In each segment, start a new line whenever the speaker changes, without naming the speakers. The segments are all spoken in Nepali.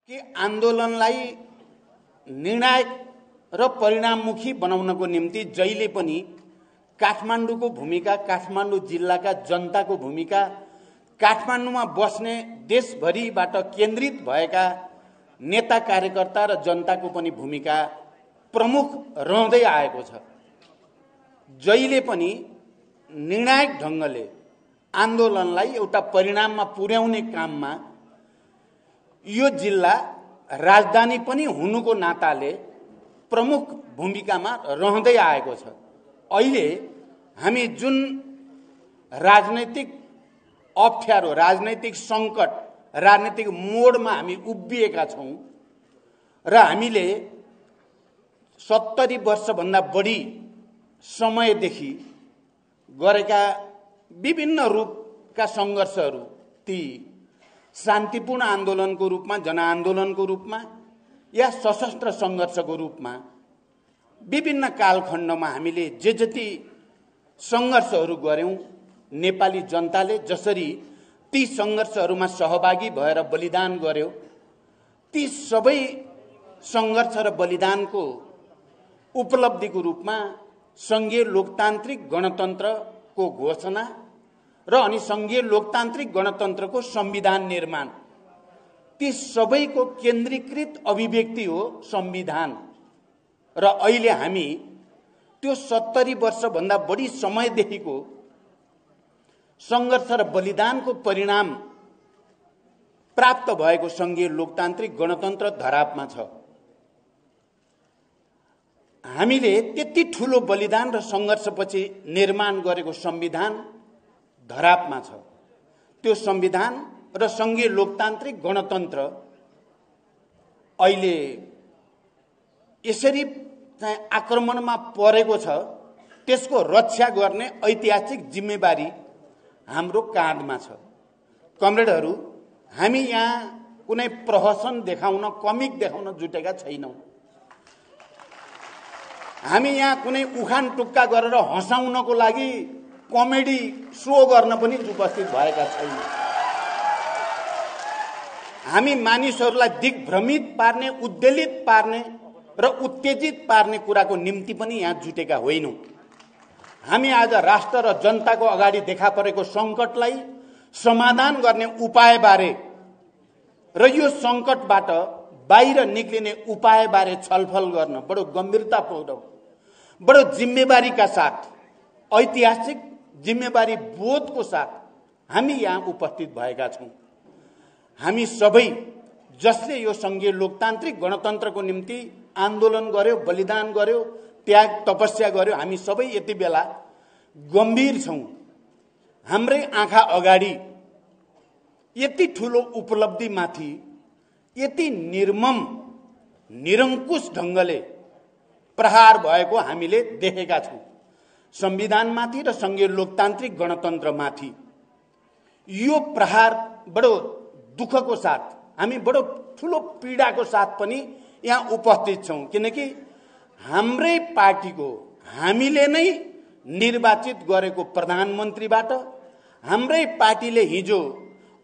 कि आन्दोलनलाई निर्णायक र परिणाममुखी बनाउनको निम्ति जहिले पनि काठमाडौँको भूमिका, काठमाडौँ जिल्लाका जनताको भूमिका, काठमाडौँमा बस्ने देशभरिबाट केन्द्रित भएका नेता कार्यकर्ता र जनताको पनि भूमिका प्रमुख रहँदै आएको छ। जहिले पनि निर्णायक ढङ्गले आन्दोलनलाई एउटा परिणाममा पुर्याउने काममा यो जिल्ला राजधानी पनि हुनुको नाताले प्रमुख भूमिकामा रहँदै आएको छ। अहिले हामी जुन राजनैतिक अप्ठ्यारो, राजनैतिक सङ्कट, राजनैतिक मोडमा हामी उभिएका छौँ र हामीले 70 वर्षभन्दा बढी समयदेखि गरेका विभिन्न रूपका सङ्घर्षहरू, ती शान्तिपूर्ण आन्दोलनको रूपमा, जनआन्दोलनको रूपमा या सशस्त्र सङ्घर्षको रूपमा विभिन्न कालखण्डमा हामीले जे जति सङ्घर्षहरू गर्यौँ, नेपाली जनताले जसरी ती सङ्घर्षहरूमा सहभागी भएर बलिदान गर्यो, ती सबै सङ्घर्ष र बलिदानको उपलब्धिको रूपमा सङ्घीय लोकतान्त्रिक गणतन्त्रको घोषणा र अनि सङ्घीय लोकतान्त्रिक गणतन्त्रको संविधान निर्माण, ती सबैको केन्द्रीकृत अभिव्यक्ति हो संविधान। र अहिले हामी त्यो 70 वर्षभन्दा बढी समयदेखिको सङ्घर्ष र बलिदानको परिणाम प्राप्त भएको सङ्घीय लोकतान्त्रिक गणतन्त्र धरापमा छ। हामीले त्यति ठुलो बलिदान र सङ्घर्षपछि निर्माण गरेको संविधान धरापमा छ। त्यो संविधान र सङ्घीय लोकतान्त्रिक गणतन्त्र अहिले यसरी चाहिँ आक्रमणमा परेको छ, त्यसको रक्षा गर्ने ऐतिहासिक जिम्मेवारी हाम्रो काँधमा छ। कमरेडहरू, हामी यहाँ कुनै प्रहसन देखाउन, कमिक देखाउन जुटेका छैनौँ। हामी यहाँ कुनै उखान टुक्का गरेर हँसाउनको लागि कमेडी सो गर्न पनि उपस्थित भएका छैनौँ। हामी मानिसहरूलाई दिग्भ्रमित पार्ने, उद्वेलित पार्ने र उत्तेजित पार्ने कुराको निम्ति पनि यहाँ जुटेका होइनौँ। हामी आज राष्ट्र र जनताको अगाडि देखा परेको सङ्कटलाई समाधान गर्ने उपायबारे र यो सङ्कटबाट बाहिर निक्लिने उपायबारे छलफल गर्न बडो गम्भीरतापूर्वक, बडो जिम्मेवारीका साथ, ऐतिहासिक जिम्मेवारी बोधको साथ हामी यहाँ उपस्थित भएका छौँ। हामी सबै जसले यो सङ्घीय लोकतान्त्रिक गणतन्त्रको निम्ति आन्दोलन गर्यो, बलिदान गर्यो, त्याग तपस्या गर्यो, हामी सबै यति बेला गम्भीर छौँ। हाम्रै आँखा अगाडि यति ठुलो उपलब्धिमाथि यति निर्मम, निरङ्कुश ढङ्गले प्रहार भएको हामीले देखेका छौँ। संविधानमाथि र सङ्घीय लोकतान्त्रिक गणतन्त्रमाथि यो प्रहार बडो दुःखको साथ, हामी बडो ठुलो पीडाको साथ पनि यहाँ उपस्थित छौँ। किनकि हाम्रै पार्टीको, हामीले नै निर्वाचित गरेको प्रधानमन्त्रीबाट, हाम्रै पार्टीले हिजो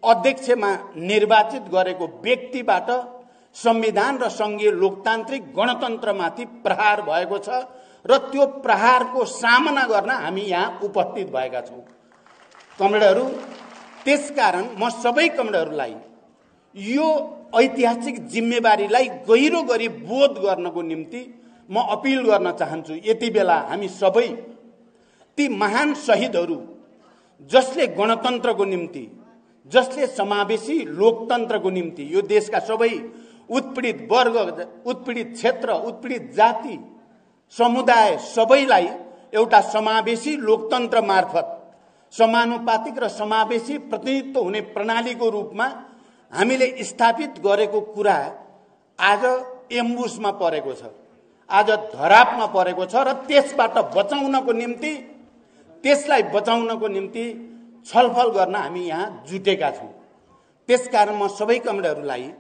अध्यक्षमा निर्वाचित गरेको व्यक्तिबाट संविधान र सङ्घीय लोकतान्त्रिक गणतन्त्रमाथि प्रहार भएको छ र त्यो प्रहारको सामना गर्न हामी यहाँ उपस्थित भएका छौँ। कमरेडहरू, त्यसकारण म सबै कमरेडहरूलाई यो ऐतिहासिक जिम्मेवारीलाई गहिरो गरी बोध गर्नको निम्ति म अपिल गर्न चाहन्छु। यति बेला हामी सबै ती महान शहीदहरू जसले गणतन्त्रको निम्ति, जसले समावेशी लोकतन्त्रको निम्ति यो देशका सबै उत्पीडित वर्ग, उत्पीडित क्षेत्र, उत्पीडित जाति, समुदाय सबैलाई एउटा समावेशी लोकतन्त्र मार्फत समानुपातिक र समावेशी प्रतिनिधित्व हुने प्रणालीको रूपमा हामीले स्थापित गरेको कुरा आज एम्बुसमा परेको छ, आज धरापमा परेको छ र त्यसबाट बचाउनको निम्ति, त्यसलाई बचाउनको निम्ति छलफल गर्न हामी यहाँ जुटेका छौँ। त्यसकारण म सबै कमरेडहरूलाई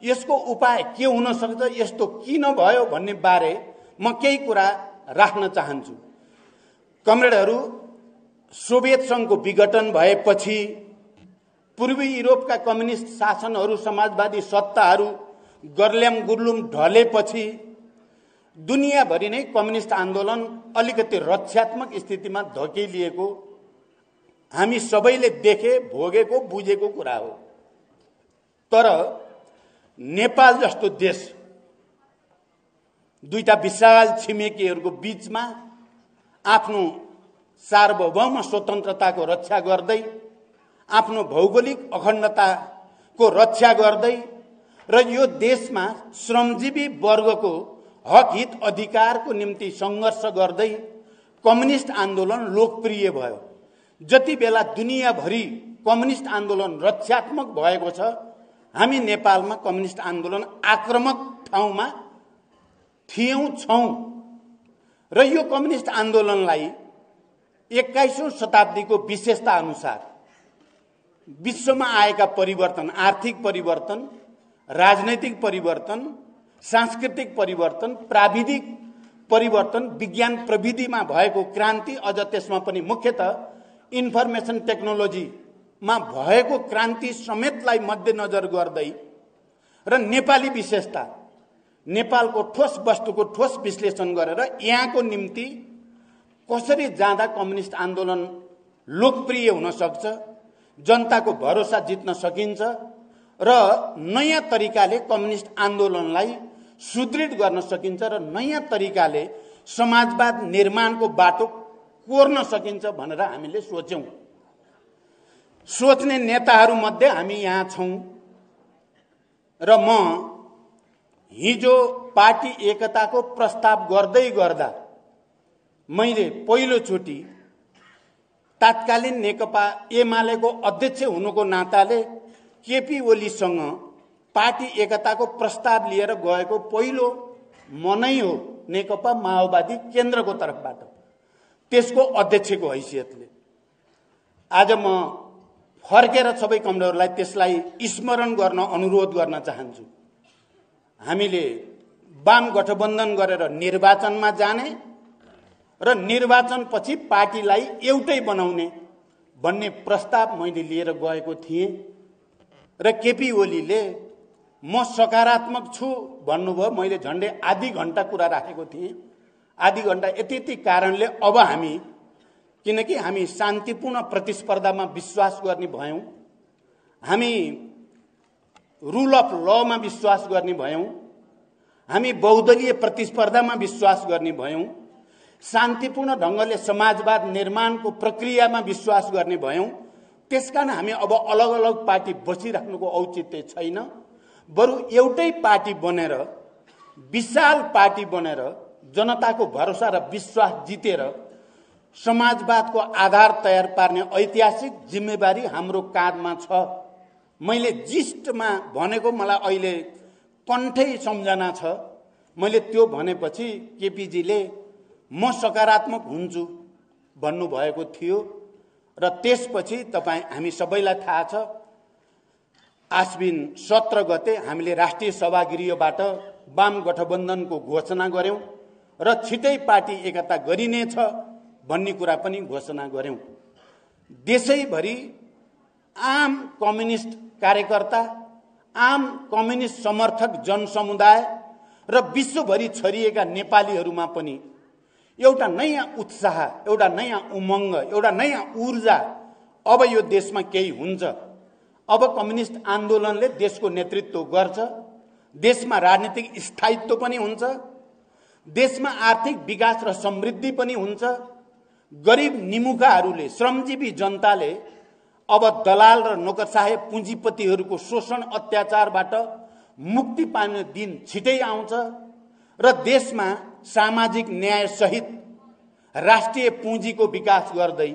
यसको उपाय के हुन सक्छ, यस्तो किन भयो भन्ने बारे म केही कुरा राख्न चाहन्छु। कमरेडहरू, सोभियत सङ्घको विघटन भएपछि पूर्वी युरोपका कम्युनिस्ट शासनहरू, समाजवादी सत्ताहरू गर्ल्याम गुर्लुम ढलेपछि दुनियाँभरि नै कम्युनिस्ट आन्दोलन अलिकति रक्षात्मक स्थितिमा धकेलिएको हामी सबैले देखे, भोगेको, बुझेको कुरा हो। तर नेपाल जस्तो देश दुईटा विशाल छिमेकीहरूको बीचमा आफ्नो सार्वभौम स्वतन्त्रताको रक्षा गर्दै, आफ्नो भौगोलिक अखण्डताको रक्षा गर्दै र यो देशमा श्रमजीवी वर्गको हक हित अधिकारको निम्ति सङ्घर्ष गर्दै कम्युनिस्ट आन्दोलन लोकप्रिय भयो। जति बेला दुनियाँभरि कम्युनिस्ट आन्दोलन रक्षात्मक भएको छ, हामी नेपालमा कम्युनिस्ट आन्दोलन आक्रामक ठाउँमा छौँ र यो कम्युनिस्ट आन्दोलनलाई 21औं शताब्दीको विशेषता अनुसार विश्वमा आएका परिवर्तन, आर्थिक परिवर्तन, राजनैतिक परिवर्तन, सांस्कृतिक परिवर्तन, प्राविधिक परिवर्तन, विज्ञान प्रविधिमा भएको क्रान्ति, अझ त्यसमा पनि मुख्यतः इन्फर्मेसन टेक्नोलोजीमा भएको क्रान्ति समेतलाई मध्यनजर गर्दै र नेपाली विशेषता, नेपालको ठोस वस्तुको ठोस विश्लेषण गरेर यहाँको निम्ति कसरी जाँदा कम्युनिस्ट आन्दोलन लोकप्रिय हुन सक्छ, जनताको भरोसा जित्न सकिन्छ र नयाँ तरिकाले कम्युनिस्ट आन्दोलनलाई सुदृढ गर्न सकिन्छ र नयाँ तरिकाले समाजवाद निर्माणको बाटो कोर्न सकिन्छ भनेर हामीले सोच्यौं। सोच्ने नेताहरूमध्ये हामी यहाँ छौं र म हिजो पार्टी एकताको प्रस्ताव गर्दै गर्दा मैले पहिलोचोटि तात्कालीन नेकपा एमालेको अध्यक्ष हुनुको नाताले केपी ओलीसँग पार्टी एकताको प्रस्ताव लिएर गएको पहिलो म नै हो, नेकपा माओवादी केन्द्रको तर्फबाट, त्यसको अध्यक्षको हैसियतले। आज म फर्केर सबै कमरेडहरूलाई त्यसलाई स्मरण गर्न अनुरोध गर्न चाहन्छु। हामीले वाम गठबन्धन गरेर निर्वाचनमा जाने र निर्वाचनपछि पार्टीलाई एउटै बनाउने भन्ने प्रस्ताव मैले लिएर गएको थिएँ र केपी ओलीले म सकारात्मक छु भन्नुभयो। मैले झन्डै आधी घण्टा कुरा राखेको थिएँ। आधी घण्टा यति कारणले अब हामी, किनकि हामी शान्तिपूर्ण प्रतिस्पर्धामा विश्वास गर्ने भयौं, हामी रुल अफ लमा विश्वास गर्ने भयौं, हामी बहुदलीय प्रतिस्पर्धामा विश्वास गर्ने भयौं, शान्तिपूर्ण ढंगले समाजवाद निर्माणको प्रक्रियामा विश्वास गर्ने भयौं। त्यसकारण हामी अब अलग अलग पार्टी बसिराख्नुको औचित्य छैन, बरु एउटै पार्टी बनेर, विशाल पार्टी बनेर जनताको भरोसा र विश्वास जितेर समाजवादको आधार तयार पार्ने ऐतिहासिक जिम्मेवारी हाम्रो काँधमा छ। मैले जिस्टमा भनेको मलाई अहिले कण्ठै सम्झना छ। मैले त्यो भनेपछि केपीजीले म सकारात्मक हुन्छु भन्नुभएको थियो र त्यसपछि हामी सबैलाई थाहा छ, आश्विन 17 गते हामीले राष्ट्रिय सभागृहबाट वाम गठबन्धनको घोषणा गर्यौं र छिटै पार्टी एकता गरिनेछ भन्ने कुरा पनि घोषणा गर्यौं। देशैभरि आम कम्युनिस्ट कार्यकर्ता, आम कम्युनिस्ट समर्थक जनसमुदाय र विश्वभरि छरिएका नेपालीहरूमा पनि एउटा नयाँ उत्साह, एउटा नयाँ उमङ्ग, एउटा नयाँ ऊर्जा, अब यो देशमा केही हुन्छ, अब कम्युनिस्ट आन्दोलनले देशको नेतृत्व गर्छ, देशमा राजनीतिक स्थायित्व पनि हुन्छ, देशमा आर्थिक विकास र समृद्धि पनि हुन्छ, गरिब निमुखाहरूले, श्रमजीवी जनताले अब दलाल र नोकरशाही पुँजीपतिहरूको शोषण अत्याचारबाट मुक्ति पाउने दिन छिटै आउँछ र देशमा सामाजिक न्याय सहित राष्ट्रिय पुँजीको विकास गर्दै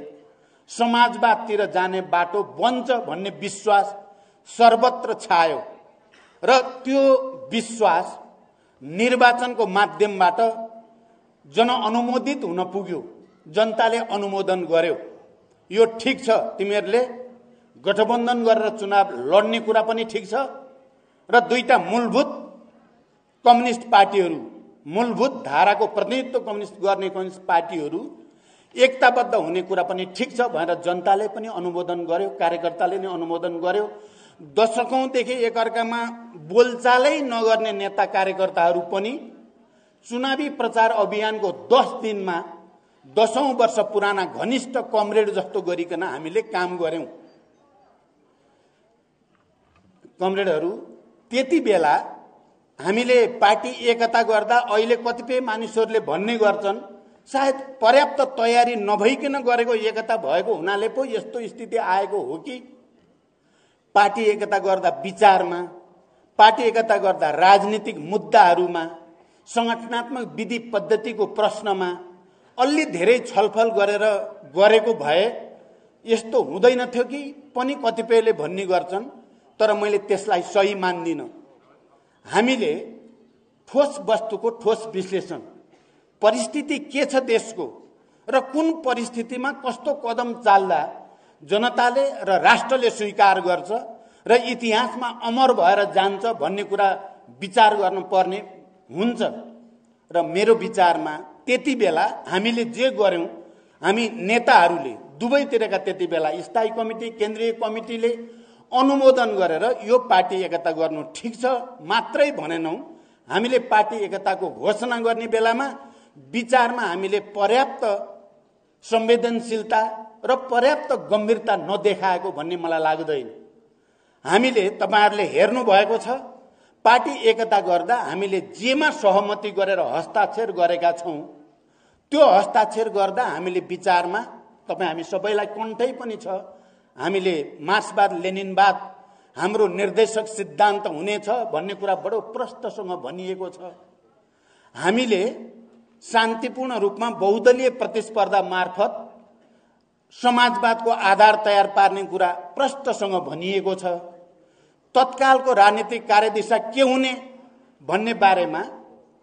समाजवादतिर जाने बाटो बन्छ भन्ने विश्वास सर्वत्र छायो र त्यो विश्वास निर्वाचनको माध्यमबाट जनअनुमोदित हुन पुग्यो। जनताले अनुमोदन गर्यो। यो ठीक छ, तिमीहरूले गठबन्धन गरेर चुनाव लड्ने कुरा पनि ठीक छ र दुईटा मूलभूत कम्युनिस्ट पार्टीहरू, मूलभूत धाराको प्रतिनिधित्व गर्ने कम्युनिस्ट पार्टीहरू एकताबद्ध हुने कुरा पनि ठीक छ भनेर जनताले पनि अनुमोदन गर्यो, कार्यकर्ताले नै अनुमोदन गर्यो। दशकौंदेखि एकअर्कामा बोलचालै नगर्ने नेता कार्यकर्ताहरू पनि चुनावी प्रचार अभियानको 10 दिनमा 10औं वर्ष पुराना घनिष्ठ कमरेड जस्तो गरिकन हामीले काम गर्यौं। कमरेडहरू, त्यति बेला हामीले पार्टी एकता गर्दा अहिले कतिपय मानिसहरूले भन्ने गर्छन् सायद पर्याप्त तयारी नभइकन गरेको एकता भएको हुनाले पो यस्तो स्थिति आएको हो कि पार्टी एकता गर्दा विचारमा, पार्टी एकता गर्दा राजनीतिक मुद्दाहरूमा, संगठनात्मक विधि पद्धतिको प्रश्नमा अलि धेरै छलफल गरेर गरेको भए यस्तो हुँदैन थियो कि पनि कतिपयले भन्ने गर्छन्। तर मैले त्यसलाई सही मान्दिनँ। हामीले ठोस वस्तुको ठोस विश्लेषण, परिस्थिति के छ देशको र कुन परिस्थितिमा कस्तो कदम चाल्दा जनताले र राष्ट्रले स्वीकार गर्छ र इतिहासमा अमर भएर जान्छ भन्ने कुरा विचार गर्नुपर्ने हुन्छ। र मेरो विचारमा त्यति बेला हामीले जे गर्यौं, हामी नेताहरूले दुवैतिरका त्यति बेला स्थायी कमिटी, केन्द्रीय कमिटीले अनुमोदन गरेर यो पार्टी एकता गर्नु ठिक छ मात्रै भनेनौं। हामीले पार्टी एकताको घोषणा गर्ने बेलामा विचारमा हामीले पर्याप्त संवेदनशीलता र पर्याप्त गम्भीरता नदेखाएको भन्ने मलाई लाग्दैन। हामीले तपाईहरुले हेर्नु भएको छ, पार्टी एकता गर्दा हामीले जेमा सहमति गरेर हस्ताक्षर गरेका छौं त्यो हस्ताक्षर गर्दा हामीले विचारमा हामी सबैलाई कन्ठै पनि छ, हामीले मार्क्सवाद लेनिनवाद हाम्रो निर्देशक सिद्धान्त हुनेछ भन्ने कुरा बडो प्रष्टसँग भनिएको छ। हामीले शान्तिपूर्ण रूपमा बहुदलीय प्रतिस्पर्धा मार्फत समाजवादको आधार तयार पार्ने कुरा प्रष्टसँग भनिएको छ। तत्कालको राजनीतिक कार्यदिशा के हुने भन्ने बारेमा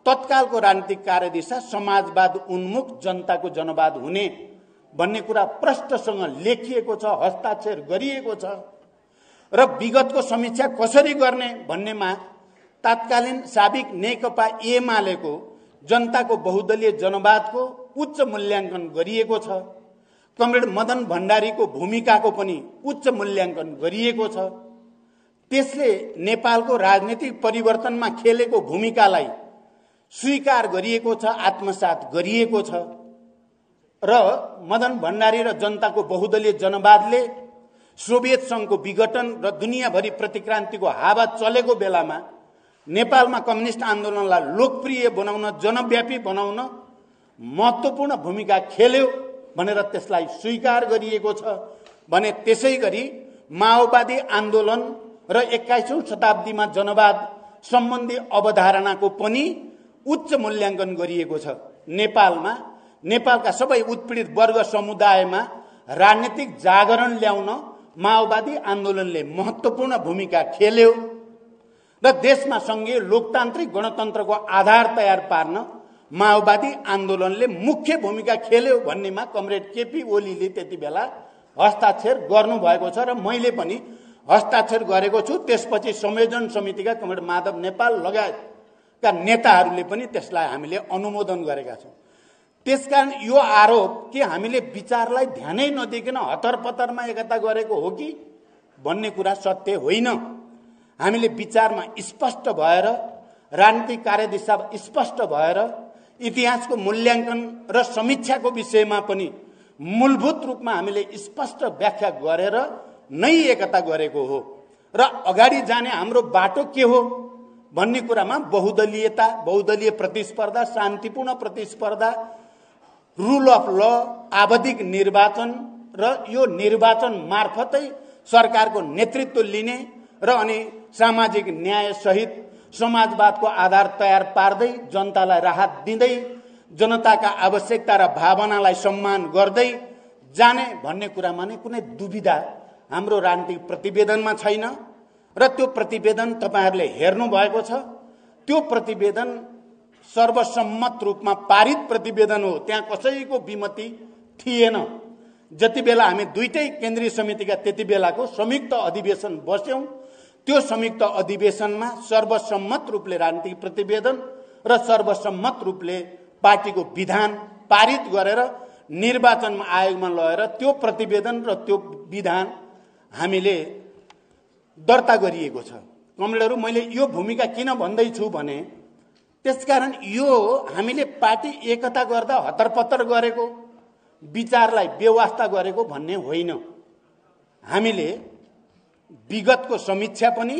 तत्कालको राजनीतिक कार्यदिशा समाजवाद उन्मुख जनताको जनवाद हुने भन्ने कुरा प्रष्टसँग लेखिएको छ, हस्ताक्षर गरिएको छ। र विगतको समीक्षा कसरी गर्ने भन्नेमा तत्कालीन साबिक नेकपा एमालेको जनताको बहुदलीय जनवादको उच्च मूल्याङ्कन गरिएको छ। कमरेड मदन भण्डारीको भूमिकाको पनि उच्च मूल्याङ्कन गरिएको छ। त्यसले नेपालको राजनीतिक परिवर्तनमा खेलेको भूमिकालाई स्वीकार गरिएको छ, आत्मसात गरिएको छ। र मदन भण्डारी र जनताको बहुदलीय जनवादले सोभियत संघको विघटन र दुनियाँभरि प्रतिक्रान्तिको हावा चलेको बेलामा नेपालमा कम्युनिस्ट आन्दोलनलाई लोकप्रिय बनाउन, जनव्यापी बनाउन महत्त्वपूर्ण भूमिका खेल्यो भनेर त्यसलाई स्वीकार गरिएको छ भने त्यसैगरी माओवादी आन्दोलन र 21औं शताब्दीमा जनवाद सम्बन्धी अवधारणाको पनि उच्च मूल्याङ्कन गरिएको छ। नेपालका सबै उत्पीडित वर्ग समुदायमा राजनीतिक जागरण ल्याउन माओवादी आन्दोलनले महत्त्वपूर्ण भूमिका खेल्यो र देशमा संघीय लोकतान्त्रिक गणतन्त्रको आधार तयार पार्न माओवादी आन्दोलनले मुख्य भूमिका खेल्यो भन्नेमा कमरेड केपी ओलीले त्यति बेला हस्ताक्षर गर्नुभएको छ र मैले पनि हस्ताक्षर गरेको छु। त्यसपछि संयोजन समितिका कमरेड माधव नेपाल लगायतका नेताहरूले पनि त्यसलाई हामीले अनुमोदन गरेका छौं। त्यसकारण यो आरोप कि हामीले विचारलाई ध्यानै नदिकन हतरपतरमा एकता गरेको हो कि भन्ने कुरा सत्य होइन। हामीले विचारमा स्पष्ट भएर, राजनीतिक कार्यदिशा स्पष्ट भएर, इतिहासको मूल्याङ्कन र समीक्षाको विषयमा पनि मूलभूत रूपमा हामीले स्पष्ट व्याख्या गरेर नै एकता गरेको हो। र अगाडि जाने हाम्रो बाटो के हो भन्ने कुरामा बहुदलीयता, बहुदलीय प्रतिस्पर्धा, शान्तिपूर्ण प्रतिस्पर्धा, रुल अफ ल, आवधिक निर्वाचन र यो निर्वाचन मार्फतै सरकारको नेतृत्व लिने र अनि सामाजिक न्याय सहित समाजवादको आधार तयार पार्दै जनतालाई राहत दिँदै जनताका आवश्यकता र भावनालाई सम्मान गर्दै जाने भन्ने कुरामा नै कुनै दुविधा हाम्रो राजनीतिक प्रतिवेदनमा छैन। र त्यो प्रतिवेदन तपाईहरुले हेर्नु भएको छ। त्यो प्रतिवेदन सर्वसम्मत रूपमा पारित प्रतिवेदन हो, त्यहाँ कसैको विमति थिएन। जति बेला हामी दुईटै केन्द्रीय समितिका त्यति बेलाको संयुक्त अधिवेशन बस्यौं, त्यो संयुक्त अधिवेशनमा सर्वसम्मत रूपले राजनीतिक प्रतिवेदन र सर्वसम्मत रूपले पार्टीको विधान पारित गरेर निर्वाचनमा आयोगमा लगेर त्यो प्रतिवेदन र त्यो विधान हामीले दर्ता गरिएको छ। कमरेडहरू, मैले यो भूमिका किन भन्दैछु भने त्यसकारण यो हामीले पार्टी एकता गर्दा हतरपत्तर गरेको, विचारलाई बेवास्ता गरेको भन्ने होइन। हामीले विगतको समीक्षा पनि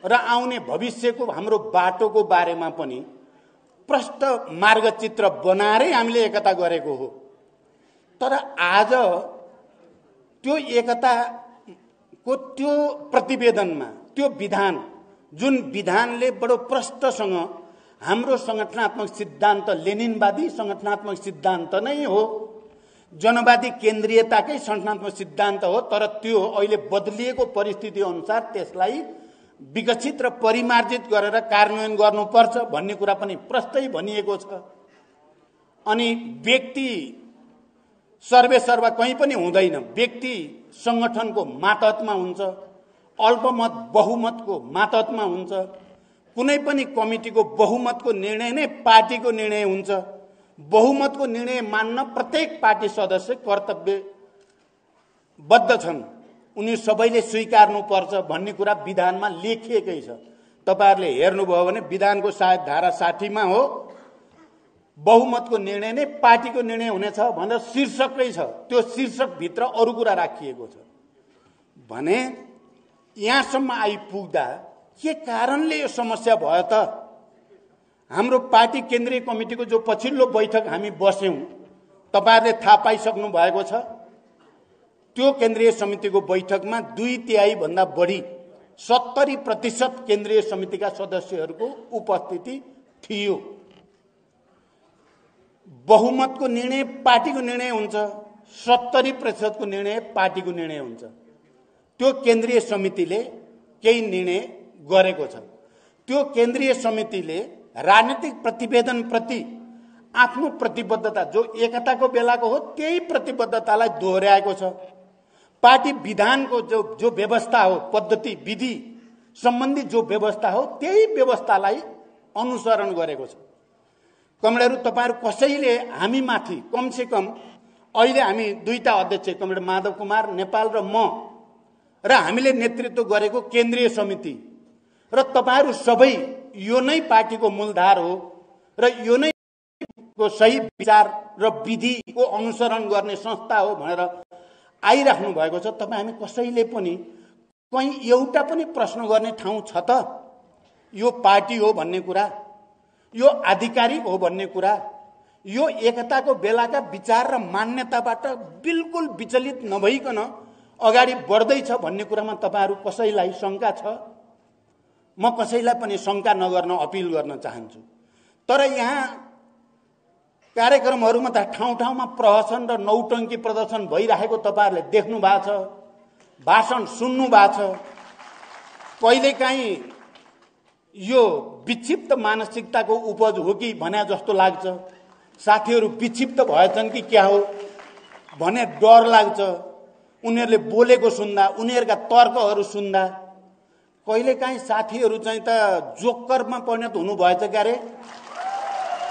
र आउने भविष्यको हाम्रो बाटोको बारेमा पनि प्रष्ट मार्गचित्र बनाएरै हामीले एकता गरेको हो। तर आज त्यो एकताको त्यो प्रतिवेदनमा त्यो विधान, जुन विधानले बडो प्रष्टसँग हाम्रो संगठनात्मक सिद्धान्त लेनिनवादी संगठनात्मक सिद्धान्त नै हो, जनवादी केन्द्रीयताकै संगठनात्मक सिद्धान्त हो, तर त्यो अहिले बदलिएको परिस्थिति अनुसार त्यसलाई विकसित र परिमार्जित गरेर कार्यान्वयन गर्नुपर्छ भन्ने कुरा पनि प्रष्टै भनिएको छ। अनि व्यक्ति सर्वेसर्वा कहीँ पनि हुँदैन, व्यक्ति संगठनको मातहतमा हुन्छ, अल्पमत बहुमतको मातहतमा हुन्छ। कुनै पनि कमिटीको बहुमतको निर्णय नै पार्टीको निर्णय हुन्छ। बहुमतको निर्णय मान्न प्रत्येक पार्टी सदस्य कर्तव्यबद्ध छन्, उनी सबैले स्वीकार्नुपर्छ भन्ने कुरा विधानमा लेखिएकै छ। तपाईहरुले हेर्नुभयो भने विधानको सायद धारा 60 मा हो, बहुमतको निर्णय नै पार्टीको निर्णय हुनेछ भनेर शीर्षकै छ। त्यो शीर्षक भित्र अरु कुरा राखिएको छ भने यहाँसम्म आइपुग्दा के कारणले यो समस्या भयो त? हाम्रो पार्टी केन्द्रीय कमिटीको जो पछिल्लो बैठक हामी बस्यौं, तपाईहरुले थाहा पाइसक्नु भएको छ। त्यो केन्द्रीय समितिको बैठकमा 2/3 भन्दा बढी 70% केन्द्रीय समितिका सदस्यहरूको उपस्थिति थियो। बहुमतको निर्णय पार्टीको निर्णय हुन्छ, 70% को निर्णय पार्टीको निर्णय हुन्छ। त्यो केन्द्रीय समितिले केही निर्णय गरेको छ। त्यो केन्द्रीय समितिले राजनीतिक प्रतिवेदन प्रति आफ्नो प्रतिबद्धता, जो एकताको बेलाको हो त्यही प्रतिबद्धतालाई दोहोर्याएको छ। पार्टी विधानको जो व्यवस्था हो, पद्धति विधि सम्बन्धी जो व्यवस्था हो त्यही व्यवस्थालाई अनुसरण गरेको छ। कमरेडहरू, तपाईहरु कसैले हामी माथि कमसे कम अहिले हामी दुईटा अध्यक्ष, कमरेड माधव कुमार नेपाल र म, र हामीले नेतृत्व गरेको केन्द्रीय समिति र तपाईहरु सबै यो नै पार्टीको मूलधार हो र यो नै को सही विचार र विधिको अनुसरण गर्ने संस्था हो भनेर आइराख्नु भएको छ। तपाई हामी कसैले पनि कहीं एउटा पनि प्रश्न गर्ने ठाउँ छ त? यो पार्टी हो भन्ने कुरा, यो आधिकारिक हो भन्ने कुरा, यो एकताको बेलाका विचार र मान्यताबाट बिल्कुल विचलित नभइकन अगाडि बढ्दैछ भन्ने कुरामा तपाईहरु कसैलाई शंका छ? म कसैलाई पनि शंका नगर्न अपिल गर्न चाहन्छु। तर यहाँ कार्यक्रमहरुमा त ठाउँ ठाउँमा प्रहसन र नौटंकी प्रदर्शन भइरहेको तपाईहरुले देख्नु भएको छ, भाषण सुन्नु भएको छ। कहिलेकाहीँ यो विक्षिप्त मानसिकताको उपज हो कि भने जस्तो लाग्छ। साथीहरु विक्षिप्त भएछन् कि क्या हो भने डर लाग्छ उनीहरुले बोलेको सुन्दा, उनीहरुका तर्कहरु सुन्दा। कहिलेकाहीँ साथीहरु चाहिँ त जोकरमा परिणत हुनु भएछ क्यारे,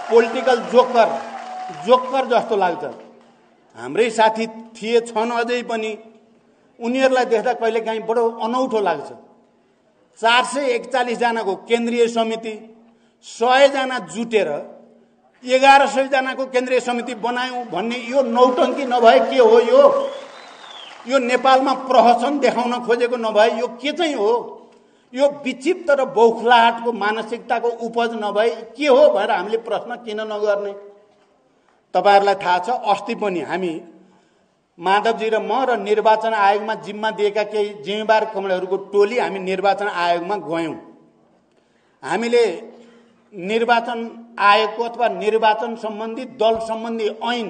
पोलिटिकल जोकर जस्तो लाग्छ। हाम्रै साथी थिए, छन् अझै पनि, उनीहरुलाई देख्दा कहिलेकाहीँ बडो अनौठो लाग्छ। 441 जनाको केन्द्रीय समिति, 100 जना जुटेर 1100 जनाको केन्द्रीय समिति बनायौं भन्ने यो नौटंकी नभए के हो? यो नेपालमा प्रहसन देखाउन खोजेको नभए यो के चाहिँ हो? यो विक्षिप्त र बौखलाहटको मानसिकताको उपज नभए के हो भनेर हामीले प्रश्न किन नगर्ने? तपाईहरुलाई थाहा छ, अस्ति पनि हामी माधवजी र म र निर्वाचन आयोगमा जिम्मा दिएका केही जिम्मेवार कमरेडहरूको टोली हामी निर्वाचन आयोगमा गयौं। हामीले निर्वाचन आयोगको अथवा निर्वाचन सम्बन्धी दल सम्बन्धी ऐन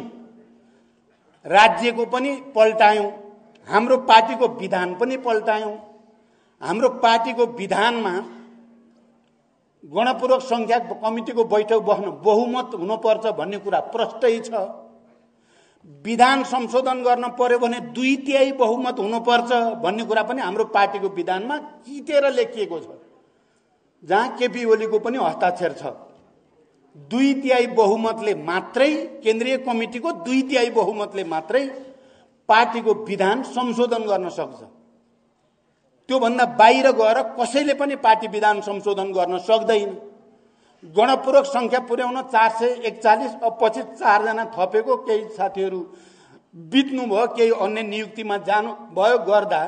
राज्यको पनि पल्टायौं, हाम्रो पार्टीको विधान पनि पल्टायौं। हाम्रो पार्टीको विधानमा गणपूर्वक संख्या कमिटीको बैठक बस्न बहुमत हुनुपर्छ भन्ने कुरा प्रष्टै छ। विधान संशोधन गर्न पर्यो भने 2/3 बहुमत हुनुपर्छ भन्ने कुरा पनि हाम्रो पार्टीको विधानमा किटेर लेखिएको छ, जहाँ केपी ओलीको पनि हस्ताक्षर छ। 2/3 बहुमतले मात्रै, केन्द्रीय कमिटीको 2/3 बहुमतले मात्रै पार्टीको विधान संशोधन गर्न सक्छ। त्योभन्दा बाहिर गएर कसैले पनि पार्टी विधान संशोधन गर्न सक्दैन। गणपूर्वक संख्या पुर्याउन 441, अब पछि 4 जना थपेको, केही साथीहरू बित्नु भयो, केही अन्य नियुक्तिमा जानु भयो गर्दा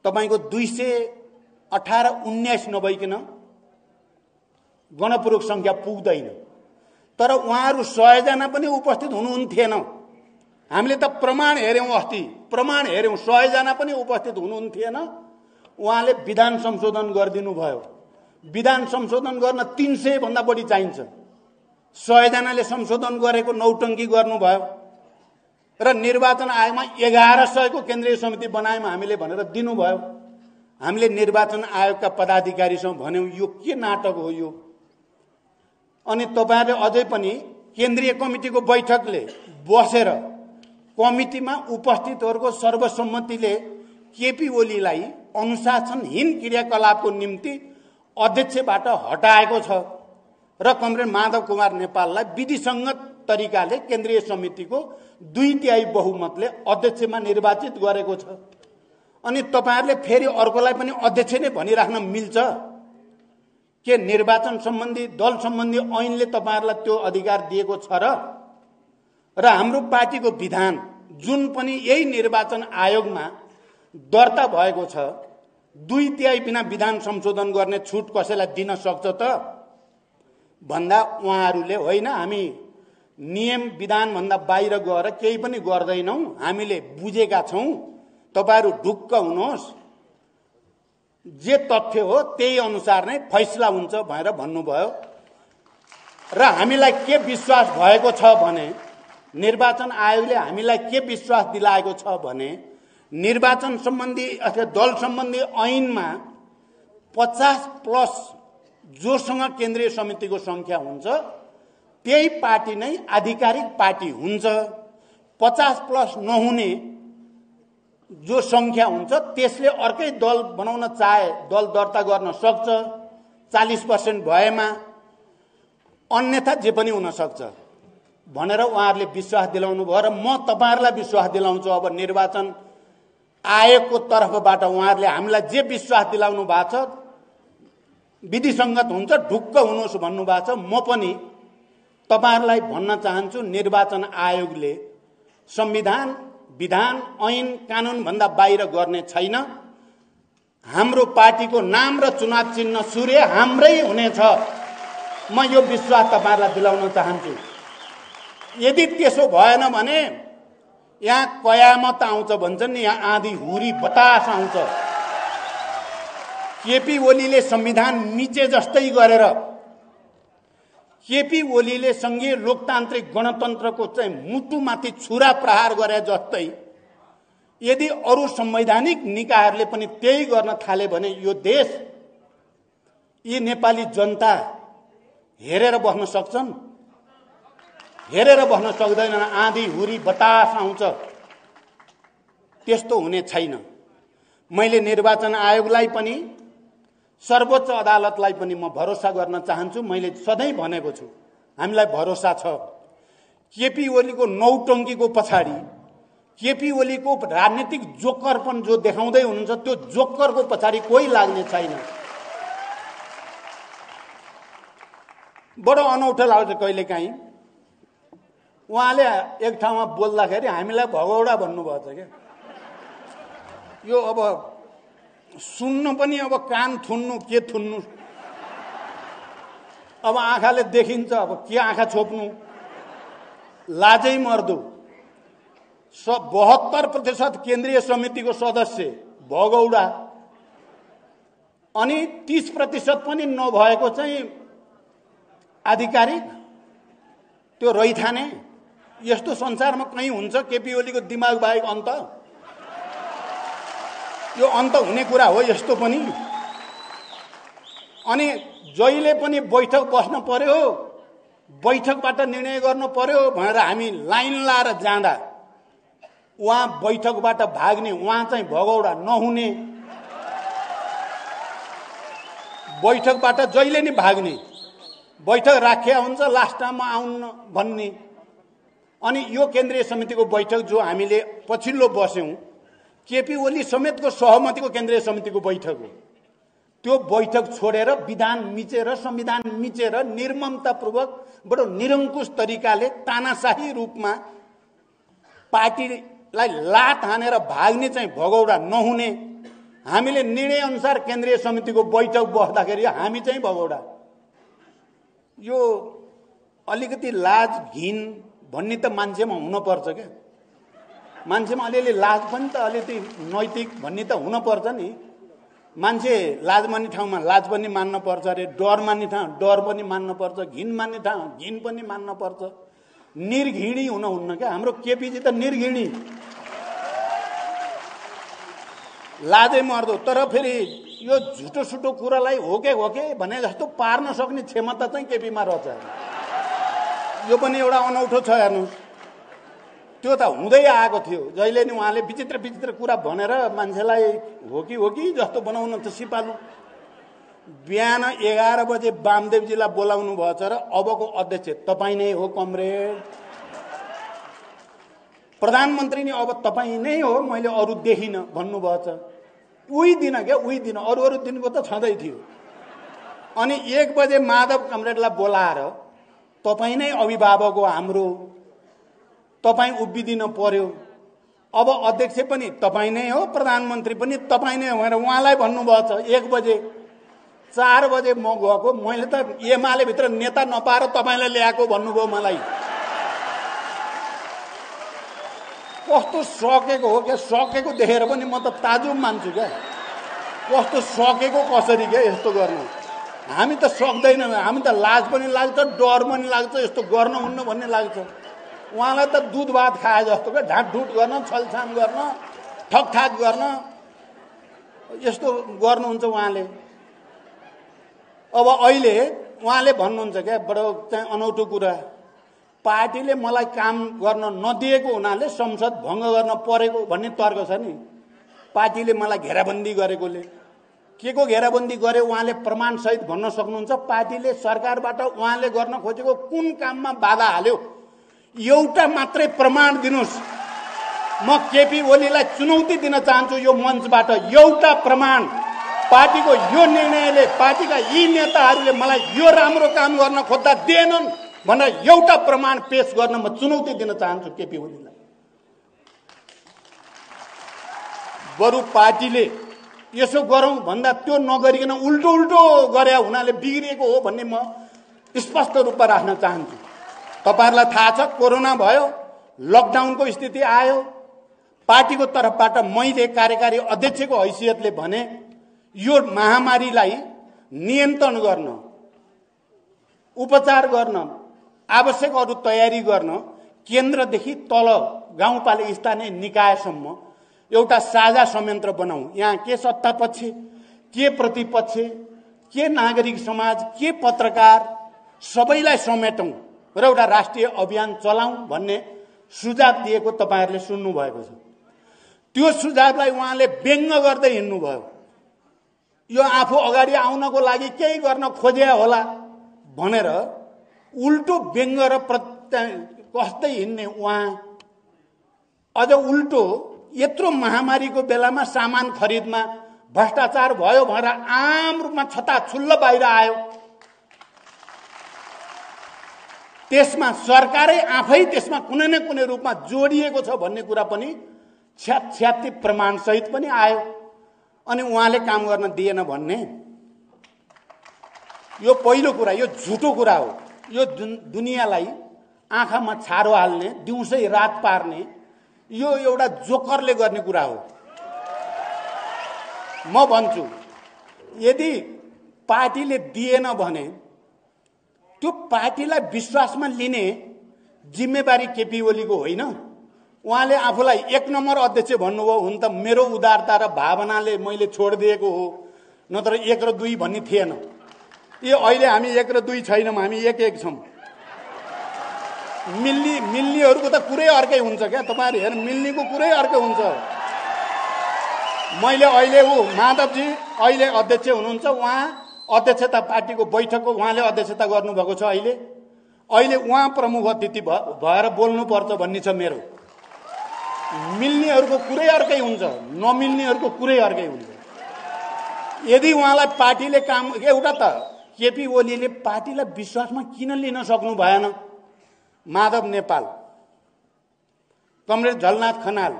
तपाईको 218-19 नभइकन गणपूर्वक संख्या पुग्दैन। तर उहाँहरू 100 जना पनि उपस्थित हुनुहुन्थेन। हामीले त प्रमाण हेर्यौं, अस्ति प्रमाण हेर्यौं, 100 जना पनि उपस्थित हुनुहुन्थेन। उहाँले विधान संशोधन गरिदिनु भयो। विधान संशोधन गर्न 300 भन्दा बढी चाहिन्छ। 100 जनाले संशोधन गरेको नौटंकी गर्नुभयो र निर्वाचन आयोगमा 1100 को केन्द्रीय समिति बनाएमा हामीले भनेर दिनुभयो। हामीले निर्वाचन आयोगका पदाधिकारीसँग भन्यौं यो के नाटक हो यो। अनि तपाईहरुले अझै पनि केन्द्रीय कमिटिको बैठकले बसेर कमिटिमा उपस्थितहरुको सर्वसम्मतिले केपी ओलीलाई अनुशासनहीन क्रियाकलापको निम्ति अध्यक्षबाट हटाएको छ र कमरेड माधव कुमार नेपाललाई विधिसंगत तरिकाले केन्द्रीय समितिको 2/3 बहुमतले अध्यक्षमा निर्वाचित गरेको छ। अनि तपाईहरुले फेरि अर्कोलाई पनि अध्यक्ष नै भनिराख्न मिल्छ के? निर्वाचन सम्बन्धी दल सम्बन्धी ऐनले तपाईहरुलाई त्यो अधिकार दिएको छ र हाम्रो पार्टीको विधान जुन पनि यही निर्वाचन आयोगमा दर्ता भएको छ 2/3 बिना विधान संशोधन गर्ने छुट कसैलाई दिन सक्छ त भन्दा उहाँहरूले होइन हामी नियम विधान भन्दा बाहिर गएर केही पनि गर्दैनौं, हामीले बुझेका छौं, तपाईहरु ढुक्क हुनुहोस्, जे तथ्य हो त्यही अनुसार नै फैसला हुन्छ भनेर भन्नुभयो। र हामीलाई के विश्वास भएको छ भने निर्वाचन आयोगले हामीलाई के विश्वास दिलाएको छ भने निर्वाचन सम्बन्धी अथवा दल सम्बन्धी ऐनमा 50+ जोसँग केन्द्रीय समितिको संख्या हुन्छ त्यही पार्टी नै आधिकारिक पार्टी हुन्छ। 50+ नहुने जो संख्या हुन्छ त्यसले अर्कै दल बनाउन चाहे दल दर्ता गर्न सक्छ 40% भएमा, अन्यथा जे पनि हुन सक्छ भनेर उहाँहरूले विश्वास दिलाउनु भयो। र म तपाईहरुलाई विश्वास दिलाउँछु अब निर्वाचन आयोगको तर्फबाट उहाँहरूले हामीलाई जे विश्वास दिलाउनु भएको छ विधिसंगत हुन्छ, ढुक्क हुनुहोस् भन्नुभएको छ। म पनि तपाईहरुलाई भन्न चाहन्छु निर्वाचन आयोगले संविधान, विधान, ऐन, कानून भन्दा बाहिर गर्ने छैन। हाम्रो पार्टीको नाम र चुनाव चिन्ह सूर्य हाम्रै हुनेछ। म यो विश्वास तपाईहरुलाई दिलाउन चाहन्छु। यदि त्यसो भएन भने यहाँ कयामत आउँछ भन्छन् नि, यहाँ आँधी हुरी बतास आउँछ। केपी ओलीले संविधान मिचे जस्तै गरेर केपी ओलीले संघीय लोकतान्त्रिक गणतन्त्रको चाहिँ मुटुमाथि छुरा प्रहार गरे जस्तै यदि अरु संवैधानिक निकायहरूले पनि त्यही गर्न थाले भने यो देश, यी नेपाली जनता हेरेर बस्न सक्छन्? हेरेर बस्न सक्दैनन्। आँधी हुरी बतास आउँछ, त्यस्तो हुने छैन। मैले निर्वाचन आयोगलाई पनि सर्वोच्च अदालतलाई पनि म भरोसा गर्न चाहन्छु। मैले सधैँ भनेको छु हामीलाई भरोसा छ। केपी ओलीको नौटंकीको पछाडी केपी ओलीको राजनीतिक जोकरपन जो देखाउँदै हुनुहुन्छ त्यो जोकरको पछाडी कोही लाग्ने छैन। बडो अनौठो लाग्छ कहिलेकाहीँ उहाँले एक ठाउँमा बोल्दाखेरि हामीलाई भगौडा भन्नुभएको छ क्या। यो अब सुन्न पनि अब कान थुन्नु के थुन्नु, अब आँखाले देखिन्छ, अब के आँखा छोप्नु, लाजै मर्दो। 72% केन्द्रीय समितिको सदस्य भगौडा अनि 30% पनि नभएको चाहिँ आधिकारिक त्यो रैथाने। यस्तो संसारमा कहीँ हुन्छ केपी ओलीको दिमाग बाहेक अन्त? यो अन्त हुने कुरा हो यस्तो पनि? अनि जहिले पनि बैठक बस्न पर्यो, बैठकबाट निर्णय गर्नु पर्यो भनेर हामी लाइन लाएर जाँदा उहाँ बैठकबाट भाग्ने, उहाँ चाहिँ भगौडा नहुने, बैठकबाट जहिले नि भाग्ने, बैठक राखिया हुन्छ लास्ट टाइममा आउन्न भन्ने। अनि यो केन्द्रीय समितिको बैठक जो हामीले पछिल्लो बस्यौं केपी ओली समेतको सहमतिको केन्द्रीय समितिको बैठक हो। त्यो बैठक छोडेर विधान मिचेर संविधान मिचेर निर्ममतापूर्वक बडो निरङ्कुश तरिकाले तानाशाही रूपमा पार्टीलाई लात हानेर भाग्ने चाहिँ भगौडा नहुने, हामीले निर्णय अनुसार केन्द्रीय समितिको बैठक बस्दाखेरि हामी चाहिँ भगौडा। यो अलिकति लाज घिन भन्ने त मान्छेमा हुनुपर्छ क्या। मान्छेमा अलिअलि लाज पनि त अलिकति नैतिक भन्ने त हुनुपर्छ नि। मान्छे लाज मान्ने ठाउँमा लाज पनि मान्न पर्छ अरे, डर मान्ने ठाउँ डर पनि मान्न पर्छ, घिन मान्ने ठाउँ घिन पनि मान्न पर्छ। निर्घिणी हुनुहुन्न क्या। हाम्रो केपीजी त निर्घिणी, लाजै मर्दो। तर फेरि यो झुटो सुटो कुरालाई हो के भने जस्तो पार्न सक्ने क्षमता चाहिँ केपीमा रहेछ। यो पनि एउटा अनौठो छ हेर्नुहोस्। त्यो त हुँदै आएको थियो। जहिले नि उहाँले विचित्र विचित्र कुरा भनेर मान्छेलाई हो कि जस्तो बनाउन त सिपालु। बिहान 11 बजे वामदेवजीलाई बोलाउनु भएछ र अबको अध्यक्ष तपाईँ नै हो कमरेड, प्रधानमन्त्री नि अब तपाईँ नै हो, मैले अरू देखिन भन्नुभएछ। उही दिन अरू दिनको त छँदै थियो। अनि 1 बजे माधव कमरेडलाई बोलाएर तपाईँ नै अभिभावक हो हाम्रो, तपाईँ उभिदिन पर्यो, अब अध्यक्ष पनि तपाईँ नै हो, प्रधानमन्त्री पनि तपाईँ नै हो भनेर उहाँलाई भन्नुभएछ 1 बजे। 4 बजे म गएको, मैले त एमाले भित्र नेता नपाएर तपाईँलाई ल्याएको भन्नुभयो मलाई। कस्तो सकेको हो क्या। सकेको देखेर पनि म त ताजुब मान्छु क्या। कस्तो सकेको कसरी क्या यस्तो गर्नु। हामी त सक्दैनौँ। हामी त लाज पनि लाग्छ, डर पनि लाग्छ, यस्तो गर्न हुन्न भन्ने लाग्छ। उहाँलाई त दुध भात खाए जस्तो क्या। ढाँटढुट गर्न, छलछाम गर्न, ठकठाक गर्न, यस्तो गर्नुहुन्छ उहाँले। अब अहिले उहाँले भन्नुहुन्छ क्या बडो चाहिँ अनौठो कुरा, पार्टीले मलाई काम गर्न नदिएको हुनाले संसद भङ्ग गर्न परेको भन्ने तर्क छ नि। पार्टीले मलाई घेराबन्दी गरेकोले। के को घेराबन्दी गरे उहाँले प्रमाणसहित भन्न सक्नुहुन्छ? पार्टीले सरकारबाट उहाँले गर्न खोजेको कुन काममा बाधा हाल्यो एउटा मात्रै प्रमाण दिनुस्। म केपी ओलीलाई चुनौती दिन चाहन्छु यो मञ्चबाट। एउटा प्रमाण, पार्टीको यो निर्णयले, पार्टीका यी नेताहरूले मलाई यो राम्रो काम गर्न खोज्दा दिएनन् भनेर एउटा प्रमाण पेश गर्न म चुनौती दिन चाहन्छु केपी ओलीलाई। बरु पार्टीले यसो गरौँ भन्दा त्यो नगरिकन उल्टो गरे हुनाले बिग्रिएको हो भन्ने म स्पष्ट रूपमा राख्न चाहन्छु। तपाईहरुलाई थाहा छ, कोरोना भयो, लकडाउनको स्थिति आयो। पार्टीको तर्फबाट मैले कार्यकारी अध्यक्षको हैसियतले भने यो महामारीलाई नियन्त्रण गर्न, उपचार गर्न, आवश्यक अरू तयारी गर्न केन्द्रदेखि तल गाउँपालिका स्थानीय निकायसम्म एउटा साझा संयन्त्र बनाऊ। यहाँ के सत्तापक्ष, के प्रतिपक्ष, के नागरिक समाज, के पत्रकार सबैलाई समेटौं र एउटा राष्ट्रिय अभियान चलाऊ भन्ने सुझाव दिएको तपाईहरुले सुन्नु भएको छ। त्यो सुझावलाई उहाँले व्यङ्ग गर्दै हिँड्नु भयो। यो आफू अगाडि आउनको लागि केही गर्न खोजे होला भनेर उल्टो व्यङ्ग र कस्दै हिँड्ने उहाँ अझ उल्टो यत्रो महामारीको बेलामा सामान खरिदमा भ्रष्टाचार भयो भनेर आम रूपमा छताछुल्ल बाहिर आयो। त्यसमा सरकारै आफै त्यसमा कुनै न कुनै रूपमा जोडिएको छ भन्ने कुरा पनि छ्याती प्रमाण सहित पनि आयो। अनि उहाँले काम गर्न दिएन भन्ने यो पहिलो कुरा, यो झुटो कुरा हो। यो दुनियाँलाई आँखामा छारो हाल्ने, दिउँसै रात पार्ने यो एउटा जोकरले गर्ने कुरा हो। म भन्छु यदि पार्टीले दिएन भने त्यो पार्टीलाई विश्वासमा लिने जिम्मेवारी केपी ओलीको होइन। उहाँले आफूलाई 1 नम्बर अध्यक्ष भन्नुभयो। हुन त मेरो उदारता र भावनाले मैले छोडिदिएको हो, नत्र 1 र 2 भन्ने थिएन। यो अहिले हामी 1 र 2 छैनौँ, हामी 1-1 छौँ। मिल्नेहरूको त कुरै अर्कै हुन्छ क्या। तपाईहरु हेर्नु, मिल्नेको कुरै अर्कै हुन्छ। मैले अहिले माधवजी अहिले अध्यक्ष हुनुहुन्छ, उहाँ अध्यक्षता पार्टीको बैठकको उहाँले अध्यक्षता गर्नुभएको छ। अहिले उहाँ प्रमुख अतिथि भएर बोल्नुपर्छ भन्ने छ मेरो। मिल्नेहरूको कुरै अर्कै हुन्छ, नमिल्नेहरूको कुरै अर्कै हुन्छ। यदि उहाँलाई पार्टीले काम एउटा त केपी ओलीले पार्टीलाई विश्वासमा किन लिन सक्नु भएन? माधव नेपाल, कमरेड झलनाथ खनाल,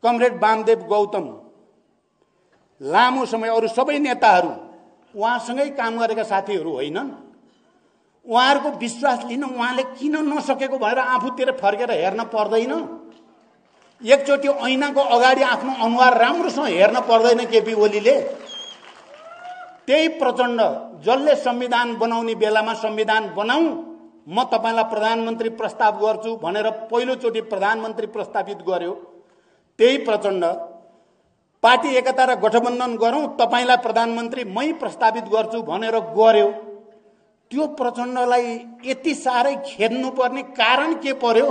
कमरेड वामदेव गौतम, लामो समय अरू सबै नेताहरू उहाँसँगै काम गरेका साथीहरू होइनन्? उहाँहरूको विश्वास लिन उहाँले किन नसकेको भनेर आफूतिर फर्केर हेर्न पर्दैन? एकचोटि ऐनाको अगाडि आफ्नो अनुहार राम्रोसँग हेर्न पर्दैन केपी ओलीले? त्यही प्रचण्ड जसले संविधान बनाउने बेलामा संविधान बनाऊ, म तपाईलाई प्रधानमन्त्री प्रस्ताव गर्छु भनेर पहिलोचोटि प्रधानमन्त्री प्रस्तावित गर्यो, त्यही प्रचण्ड पार्टी एकता र गठबन्धन गरौँ, तपाईलाई प्रधानमन्त्री मै प्रस्तावित गर्छु भनेर गर्यो। त्यो प्रचण्डलाई यति साह्रै खेद्नुपर्ने कारण के पर्यो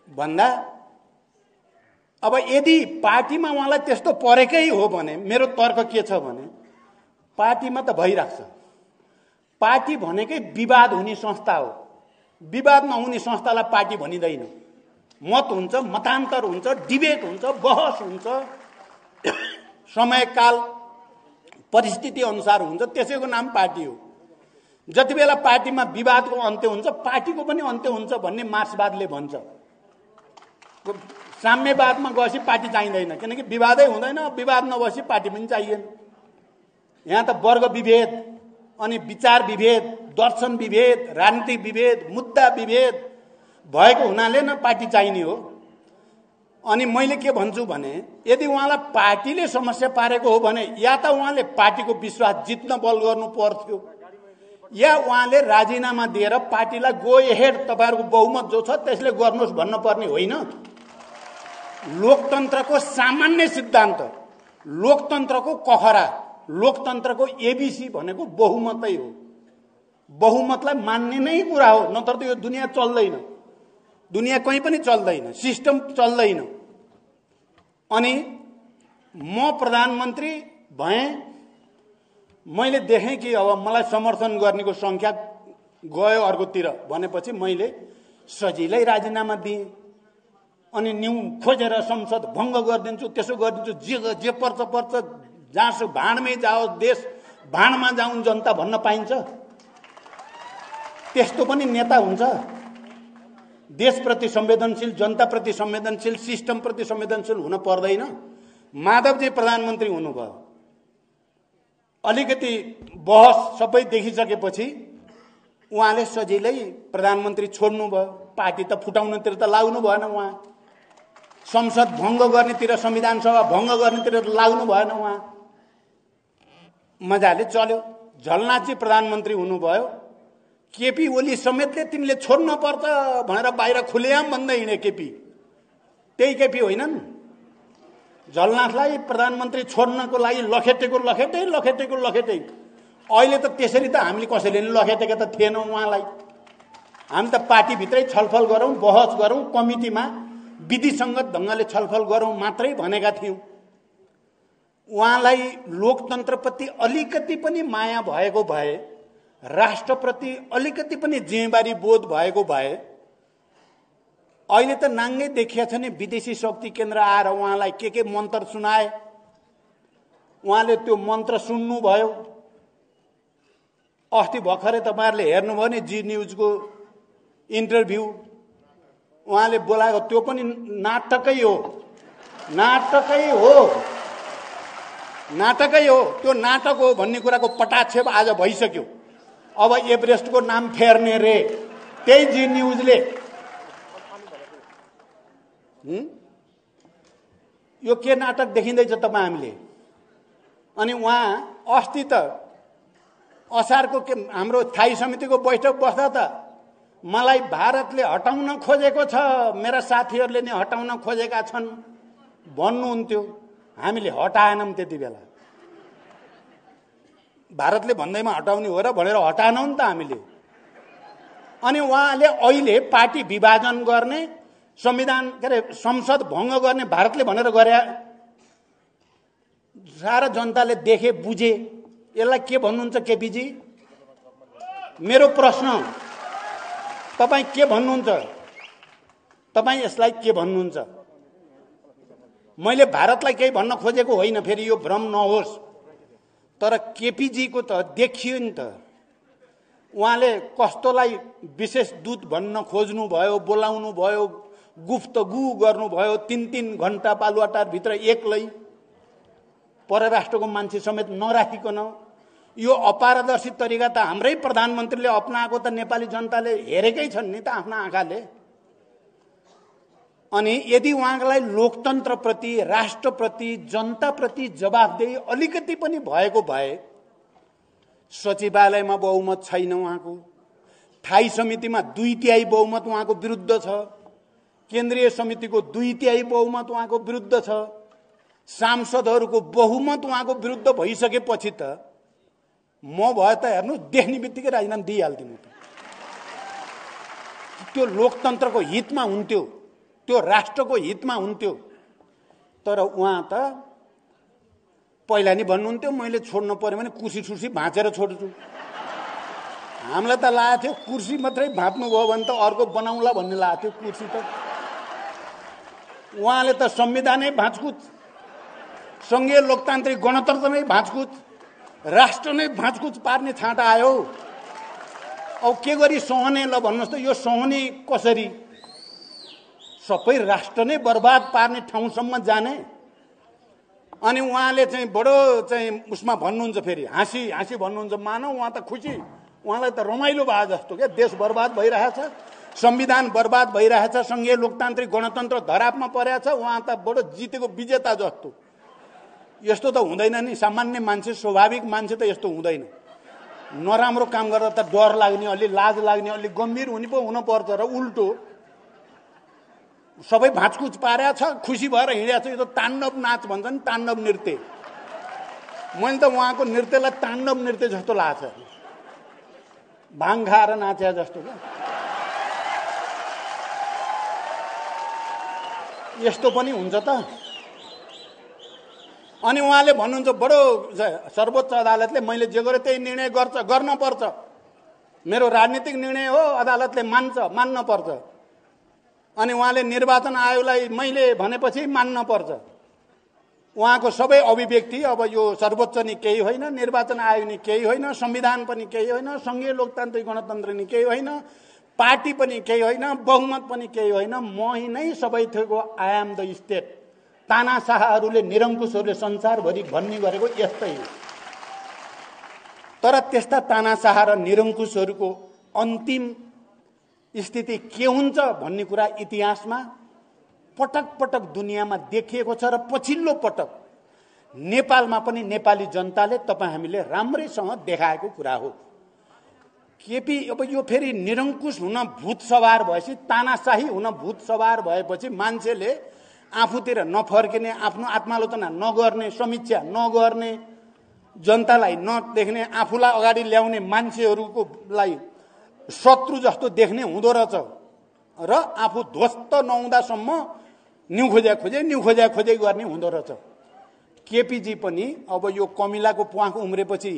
भन्दा, अब यदि पार्टीमा उहाँलाई त्यस्तो परेकै हो भने मेरो तर्क के छ भने पार्टीमा त भइराख्छ। पार्टी भनेकै विवाद हुने संस्था हो। विवाद नहुने संस्थालाई पार्टी भनिँदैन। मत हुन्छ, मतान्तर हुन्छ, डिबेट हुन्छ, बहस हुन्छ, समयकाल परिस्थिति अनुसार हुन्छ, त्यसैको नाम पार्टी हो। जति बेला पार्टीमा विवादको अन्त्य हुन्छ पार्टीको पनि अन्त्य हुन्छ भन्ने मार्क्सवादले भन्छ। साम्यवादमा गएपछि पार्टी चाहिँदैन, किनकि विवादै हुँदैन, विवाद नभएपछि पार्टी पनि चाहिएन। यहाँ त वर्ग विभेद अनि विचार विभेद, दर्शन विभेद, राजनीतिक विभेद, मुद्दा विभेद भएको हुनाले न पार्टी चाहिने हो। अनि मैले के भन्छु भने यदि उहाँलाई पार्टीले समस्या पारेको हो भने या त उहाँले पार्टीको विश्वास जित्न बल गर्नु पर्थ्यो, या उहाँले राजीनामा दिएर पार्टीलाई गो एहेड, तपाईहरुको बहुमत जो छ त्यसले गर्नुहोस् भन्न पर्ने होइन। लोकतन्त्रको सामान्य सिद्धान्त, लोकतन्त्रको कखरा, लोकतन्त्रको एबीसी भनेको बहुमतै हो। बहुमतलाई मान्ने नै कुरा हो, नत्र त यो दुनियाँ चल्दैन, दुनियाँ कहीँ पनि चल्दैन, सिस्टम चल्दैन। अनि म प्रधानमन्त्री भएँ, मैले देखेँ कि अब मलाई समर्थन गर्नेको संख्या गयो अर्कोतिर भनेपछि मैले सजिलै राजीनामा दिएँ। अनि न्यू खोजेर संसद भङ्ग गरिदिन्छु, त्यसो गरिदिन्छु, जे पर्छ पर्छ, जहाँसु भाँडमै जाओस्, देश भाँडमा जाउन् जनता भन्न पाइन्छ? त्यस्तो पनि नेता हुन्छ? देशप्रति संवेदनशील, जनताप्रति संवेदनशील, सिस्टमप्रति संवेदनशील हुन पर्दैन? माधवजी प्रधानमन्त्री हुनुभयो, अलिकति बहस सबै देखिसकेपछि उहाँले सजिलै प्रधानमन्त्री छोड्नुभयो। पार्टी त फुटाउनतिर त लाग्नु भएन, उहाँ संसद भङ्ग गर्नेतिर, संविधान सभा भङ्ग गर्नेतिर त लाग्नु भएन, उहाँ मजाले चल्यो। झलनाथजी प्रधानमन्त्री हुनुभयो, केपी ओली समेतले तिमीले छोड्न पर्छ भनेर बाहिर खुलेआम भन्दै हिँडे केपी। त्यही केपी होइनन्? झलनाथलाई प्रधानमन्त्री छोड्नको लागि लखेटेको लखेटै। अहिले त त्यसरी त हामीले कसैले नि लखेटेका त थिएनौँ उहाँलाई। हामी त पार्टीभित्रै छलफल गरौँ, बहस गरौँ, कमिटीमा विधिसङ्गत ढङ्गले छलफल गरौँ मात्रै भनेका थियौँ। उहाँलाई लोकतन्त्रप्रति अलिकति पनि माया भएको भए, राष्ट्रप्रति अलिकति पनि जिम्मेवारी बोध भएको भए, अहिले त नाङ्गै देखिया छ नि विदेशी शक्ति केन्द्र आएर उहाँलाई के मन्त्र सुनाए। उहाँले त्यो मन्त्र सुन्नुभयो। अस्ति भर्खरै तपाईहरुले हेर्नुभयो नि जी न्यूजको इन्टरभ्यू, उहाँले बोलाएको त्यो पनि नाटकै हो। त्यो नाटक हो भन्ने कुराको पटाक्षेप आज भइसक्यो। अब एभरेस्टको नाम फेर्ने रे त्यही जी न्यूजले। यो के नाटक देखिँदैछ तपाईँ हामीले? अनि उहाँ अस्ति त असारको के हाम्रो स्थायी समितिको बैठक बस्दा त मलाई भारतले हटाउन खोजेको छ, मेरा साथीहरूले नै हटाउन खोजेका छन् भन्नुहुन्थ्यो। हामीले हटाएनौँ त्यति बेला। भारतले भन्दैमा हटाउने हो र भनेर हटाएनौँ नि त हामीले। अनि उहाँले अहिले पार्टी विभाजन गर्ने, संविधान के अरे संसद भङ्ग गर्ने भारतले भनेर गरे। सारा जनताले देखे, बुझे। यसलाई के भन्नुहुन्छ केपीजी? मेरो प्रश्न तपाईं के भन्नुहुन्छ? तपाईं यसलाई के भन्नुहुन्छ? मैले भारतलाई केही भन्न खोजेको होइन, फेरि यो भ्रम नहोस्। तर केपीजीको त देखियो नि त, उहाँले कस्तोलाई विशेष दूत भन्न खोज्नु भयो, बोलाउनु भयो, गुफ्तगु गर्नुभयो। 3-3 घण्टा बालुवाटारभित्र एक्लै परराष्ट्रको मान्छे समेत नराखिकन। यो अपारदर्शी तरिका त हाम्रै प्रधानमन्त्रीले अपनाएको त नेपाली जनताले हेरेकै छन् नि त आफ्ना आँखाले। अनि यदि उहाँलाई लोकतन्त्रप्रति, राष्ट्रप्रति, जनताप्रति जवाफदेही अलिकति पनि भएको भए, सचिवालयमा बहुमत छैन उहाँको, स्थायी समितिमा 2/3 बहुमत उहाँको विरुद्ध छ, केन्द्रीय समितिको 2/3 बहुमत उहाँको विरुद्ध छ, सांसदहरूको बहुमत उहाँको विरुद्ध भइसकेपछि त म भए त हेर्नु देख्ने बित्तिकै राजीनामा दिइहाल्थेँ म त। त्यो लोकतन्त्रको हितमा हुन्थ्यो, त्यो राष्ट्रको हितमा हुन्थ्यो। तर उहाँ त पहिला नि भन्नुहुन्थ्यो मैले छोड्नु पर्यो भने कुर्सी भाँचेर छोड्छु। हामीलाई त लागेको थियो कुर्सी मात्रै भाँच्नु भयो भने त अर्को बनाउला भन्ने लागेको थियो। कुर्सी त उहाँले त संविधानै भाँचकुच, संघीय लोकतान्त्रिक गणतन्त्र नै भाँचकुच, राष्ट्र नै भाँचकुच पार्ने छाँट आयो। अब के गरी सहने? ल भन्नुहोस् त, यो सहने कसरी? सबै राष्ट्र नै बर्बाद पार्ने ठाउँसम्म जाने? अनि उहाँले चाहिँ बडो चाहिँ उसमा भन्नुहुन्छ, फेरि हाँसी हाँसी भन्नुहुन्छ। मानव उहाँ त खुसी, उहाँलाई त रमाइलो भए जस्तो क्या। देश बर्बाद भइरहेछ, संविधान बर्बाद भइरहेछ, संघीय लोकतान्त्रिक गणतन्त्र धरापमा परेको छ, उहाँ त बडो जितेको विजेता जस्तो। यस्तो त हुँदैन नि, सामान्य मान्छे, स्वाभाविक मान्छे त यस्तो हुँदैन। नराम्रो काम गर्दा त डर लाग्ने, अलि लाज लाग्ने, अलि गम्भीर हुने पो हुनुपर्छ र उल्टो सबै भाँचकुच पारेको छ, खुसी भएर हिँडेको छ। यो त ताण्डव नाच भन्छ नि, ताण्डव नृत्य। मैले त उहाँको नृत्यलाई ताण्डव नृत्य जस्तो लाग्छ, भाङ खाएर नाचे जस्तो क्या। यस्तो पनि हुन्छ त। अनि उहाँले भन्नुहुन्छ बडो सर्वोच्च अदालतले मैले जे गरे त्यही निर्णय गर्न पर्छ, मेरो राजनीतिक निर्णय हो, अदालतले मान्न पर्छ। अनि उहाँले निर्वाचन आयोगलाई मैले भनेपछि मान्न पर्छ। उहाँको सबै अभिव्यक्ति अब यो सर्वोच्च नि केही होइन, निर्वाचन आयोग नि केही होइन, संविधान पनि केही होइन, संघीय लोकतान्त्रिक गणतन्त्र नि केही होइन, पार्टी पनि केही होइन, बहुमत पनि केही होइन, म नै सबै थोकको आई एम द स्टेट। तानाशाहहरूले, निरङ्कुशहरूले संसारभरि भन्ने गरेको यस्तै हो। तर त्यस्ता तानाशाह र निरङ्कुशहरूको अन्तिम स्थिति के हुन्छ भन्ने कुरा इतिहासमा पटक पटक दुनियाँमा देखिएको छ र पछिल्लो पटक नेपालमा पनि नेपाली जनताले हामीले राम्रैसँग देखाएको कुरा हो। केपी अब यो फेरि निरङ्कुश हुन भूत सवार भएपछि, तानाशाही हुन भूत सवार भएपछि मान्छेले आफूतिर नफर्किने, आफ्नो आत्मालोचना नगर्ने, समीक्षा नगर्ने, जनतालाई नदेख्ने, आफूलाई अगाडि ल्याउने मान्छेहरूलाई शत्रु जस्तो देख्ने हुँदो रहेछ र आफू ध्वस्त नहुँदासम्म न्यु खोजे गर्ने हुँदो रहेछ। केपीजी पनि अब यो कमिलाको प्वाख उम्रेपछि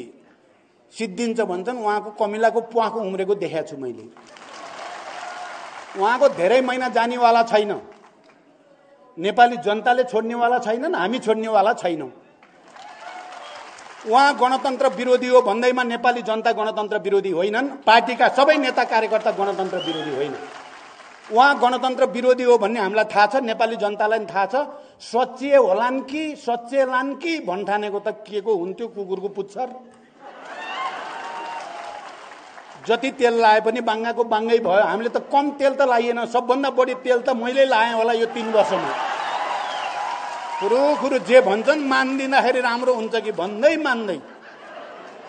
सिद्धिन्छ भन्छन्, उहाँको कमिलाको प्वाख उम्रेको देखाएको छु मैले। उहाँको धेरै महिना जानेवाला छैन, नेपाली जनताले छोड्नेवाला छैनन्, हामी छोड्नेवाला छैनौँ। उहाँ गणतन्त्र विरोधी हो भन्दैमा नेपाली जनता गणतन्त्र विरोधी होइनन्, पार्टीका सबै नेता कार्यकर्ता गणतन्त्र विरोधी होइन। उहाँ गणतन्त्र विरोधी हो भन्ने हामीलाई थाहा छ, नेपाली जनतालाई पनि थाहा छ। सच्चे होलान् कि सच्चेलान् कि भन्ठानेको त के को हुन्थ्यो, कुकुरको पुच्छर। जति तेल लाए पनि बाङ्गाको बाङ्गै भयो। हामीले त कम तेल त लाइएन, सबभन्दा बढी तेल त मैले लाएँ होला यो 3 वर्षमा। कुरो जे भन्छन् मानिदिँदाखेरि राम्रो हुन्छ कि भन्दै मान्दै।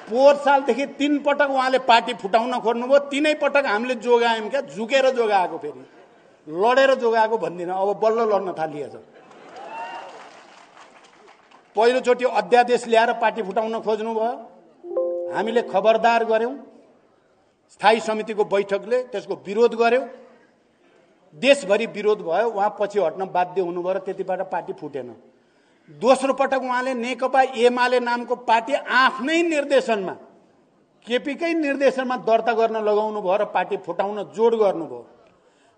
पोहोर सालदेखि 3 पटक उहाँले पार्टी फुटाउन खोज्नुभयो, 3 पटक हामीले जोगायौँ क्या, झुकेर जोगाएको, फेरि लडेर जोगाएको भन्दिनँ, अब बल्ल लड्न थालिएछ। पहिलोचोटि अध्यादेश ल्याएर पार्टी फुटाउन खोज्नुभयो, हामीले खबरदार गर्यौँ। स्थायी समितिको बैठकले त्यसको विरोध गर्यो, देशभरि विरोध भयो, उहाँ पछि हट्न बाध्य हुनुभयो र त्यतिबाट पार्टी फुटेन। दोस्रो पटक उहाँले नेकपा एमाले नामको पार्टी आफ्नै निर्देशनमा केपीकै निर्देशनमा दर्ता गर्न लगाउनु भयो र पार्टी फुटाउन जोड गर्नुभयो।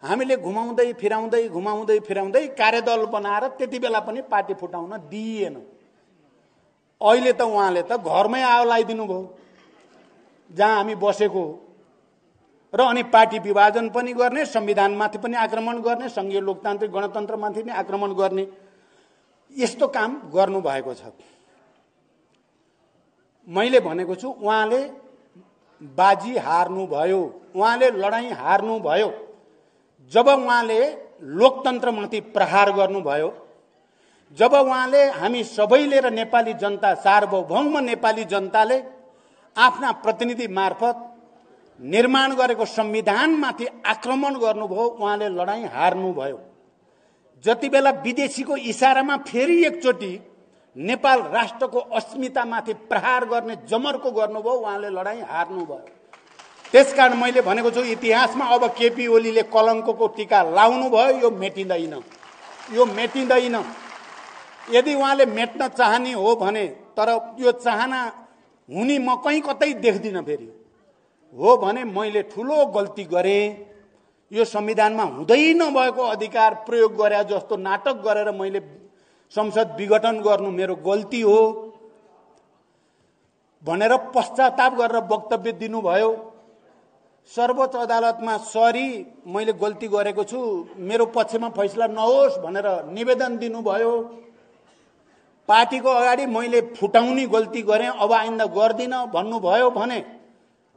हामीले घुमाउँदै फिराउँदै कार्यदल बनाएर त्यति बेला पनि पार्टी फुटाउन दिइएन। अहिले त उहाँले त घरमै आगो लगाइदिनु भयो जहाँ हामी बसेको, र अनि पार्टी विभाजन पनि गर्ने, संविधानमाथि पनि आक्रमण गर्ने, संघीय लोकतान्त्रिक गणतन्त्रमाथि पनि आक्रमण गर्ने, यस्तो काम गर्नुभएको छ। मैले भनेको छु उहाँले बाजी हार्नुभयो, उहाँले लडाईँ हार्नुभयो। जब उहाँले लोकतन्त्रमाथि प्रहार गर्नुभयो, जब उहाँले हामी सबैले र नेपाली जनता, सार्वभौम नेपाली जनताले आफ्ना प्रतिनिधि मार्फत निर्माण गरेको संविधानमाथि आक्रमण गर्नुभयो, उहाँले लडाईँ हार्नुभयो। जति बेला विदेशीको इशारामा फेरि एकचोटि नेपाल राष्ट्रको अस्मितामाथि प्रहार गर्ने जमर्को गर्नुभयो, उहाँले लडाईँ हार्नुभयो। त्यसकारण मैले भनेको छु इतिहासमा अब केपी ओलीले कलङ्कको टीका लाउनु भयो, यो मेटिँदैन, यो मेटिँदैन। यदि उहाँले मेट्न चाहने हो भने, तर यो चाहना हुने म कहीँ कतै देख्दिनँ। फेरि हो भने मैले ठुलो गल्ती गरेँ, यो संविधानमा हुँदै नभएको अधिकार प्रयोग गरे जस्तो नाटक गरेर मैले संसद विघटन गर्नु मेरो गल्ती हो भनेर पश्चाताप गरेर वक्तव्य दिनुभयो। सर्वोच्च अदालतमा सरी मैले गल्ती गरेको छु, मेरो पक्षमा फैसला नहोस् भनेर निवेदन दिनुभयो। पार्टीको अगाडि मैले फुटाउने गल्ती गरेँ, अब आइन्दा गर्दिनँ भन्नुभयो भने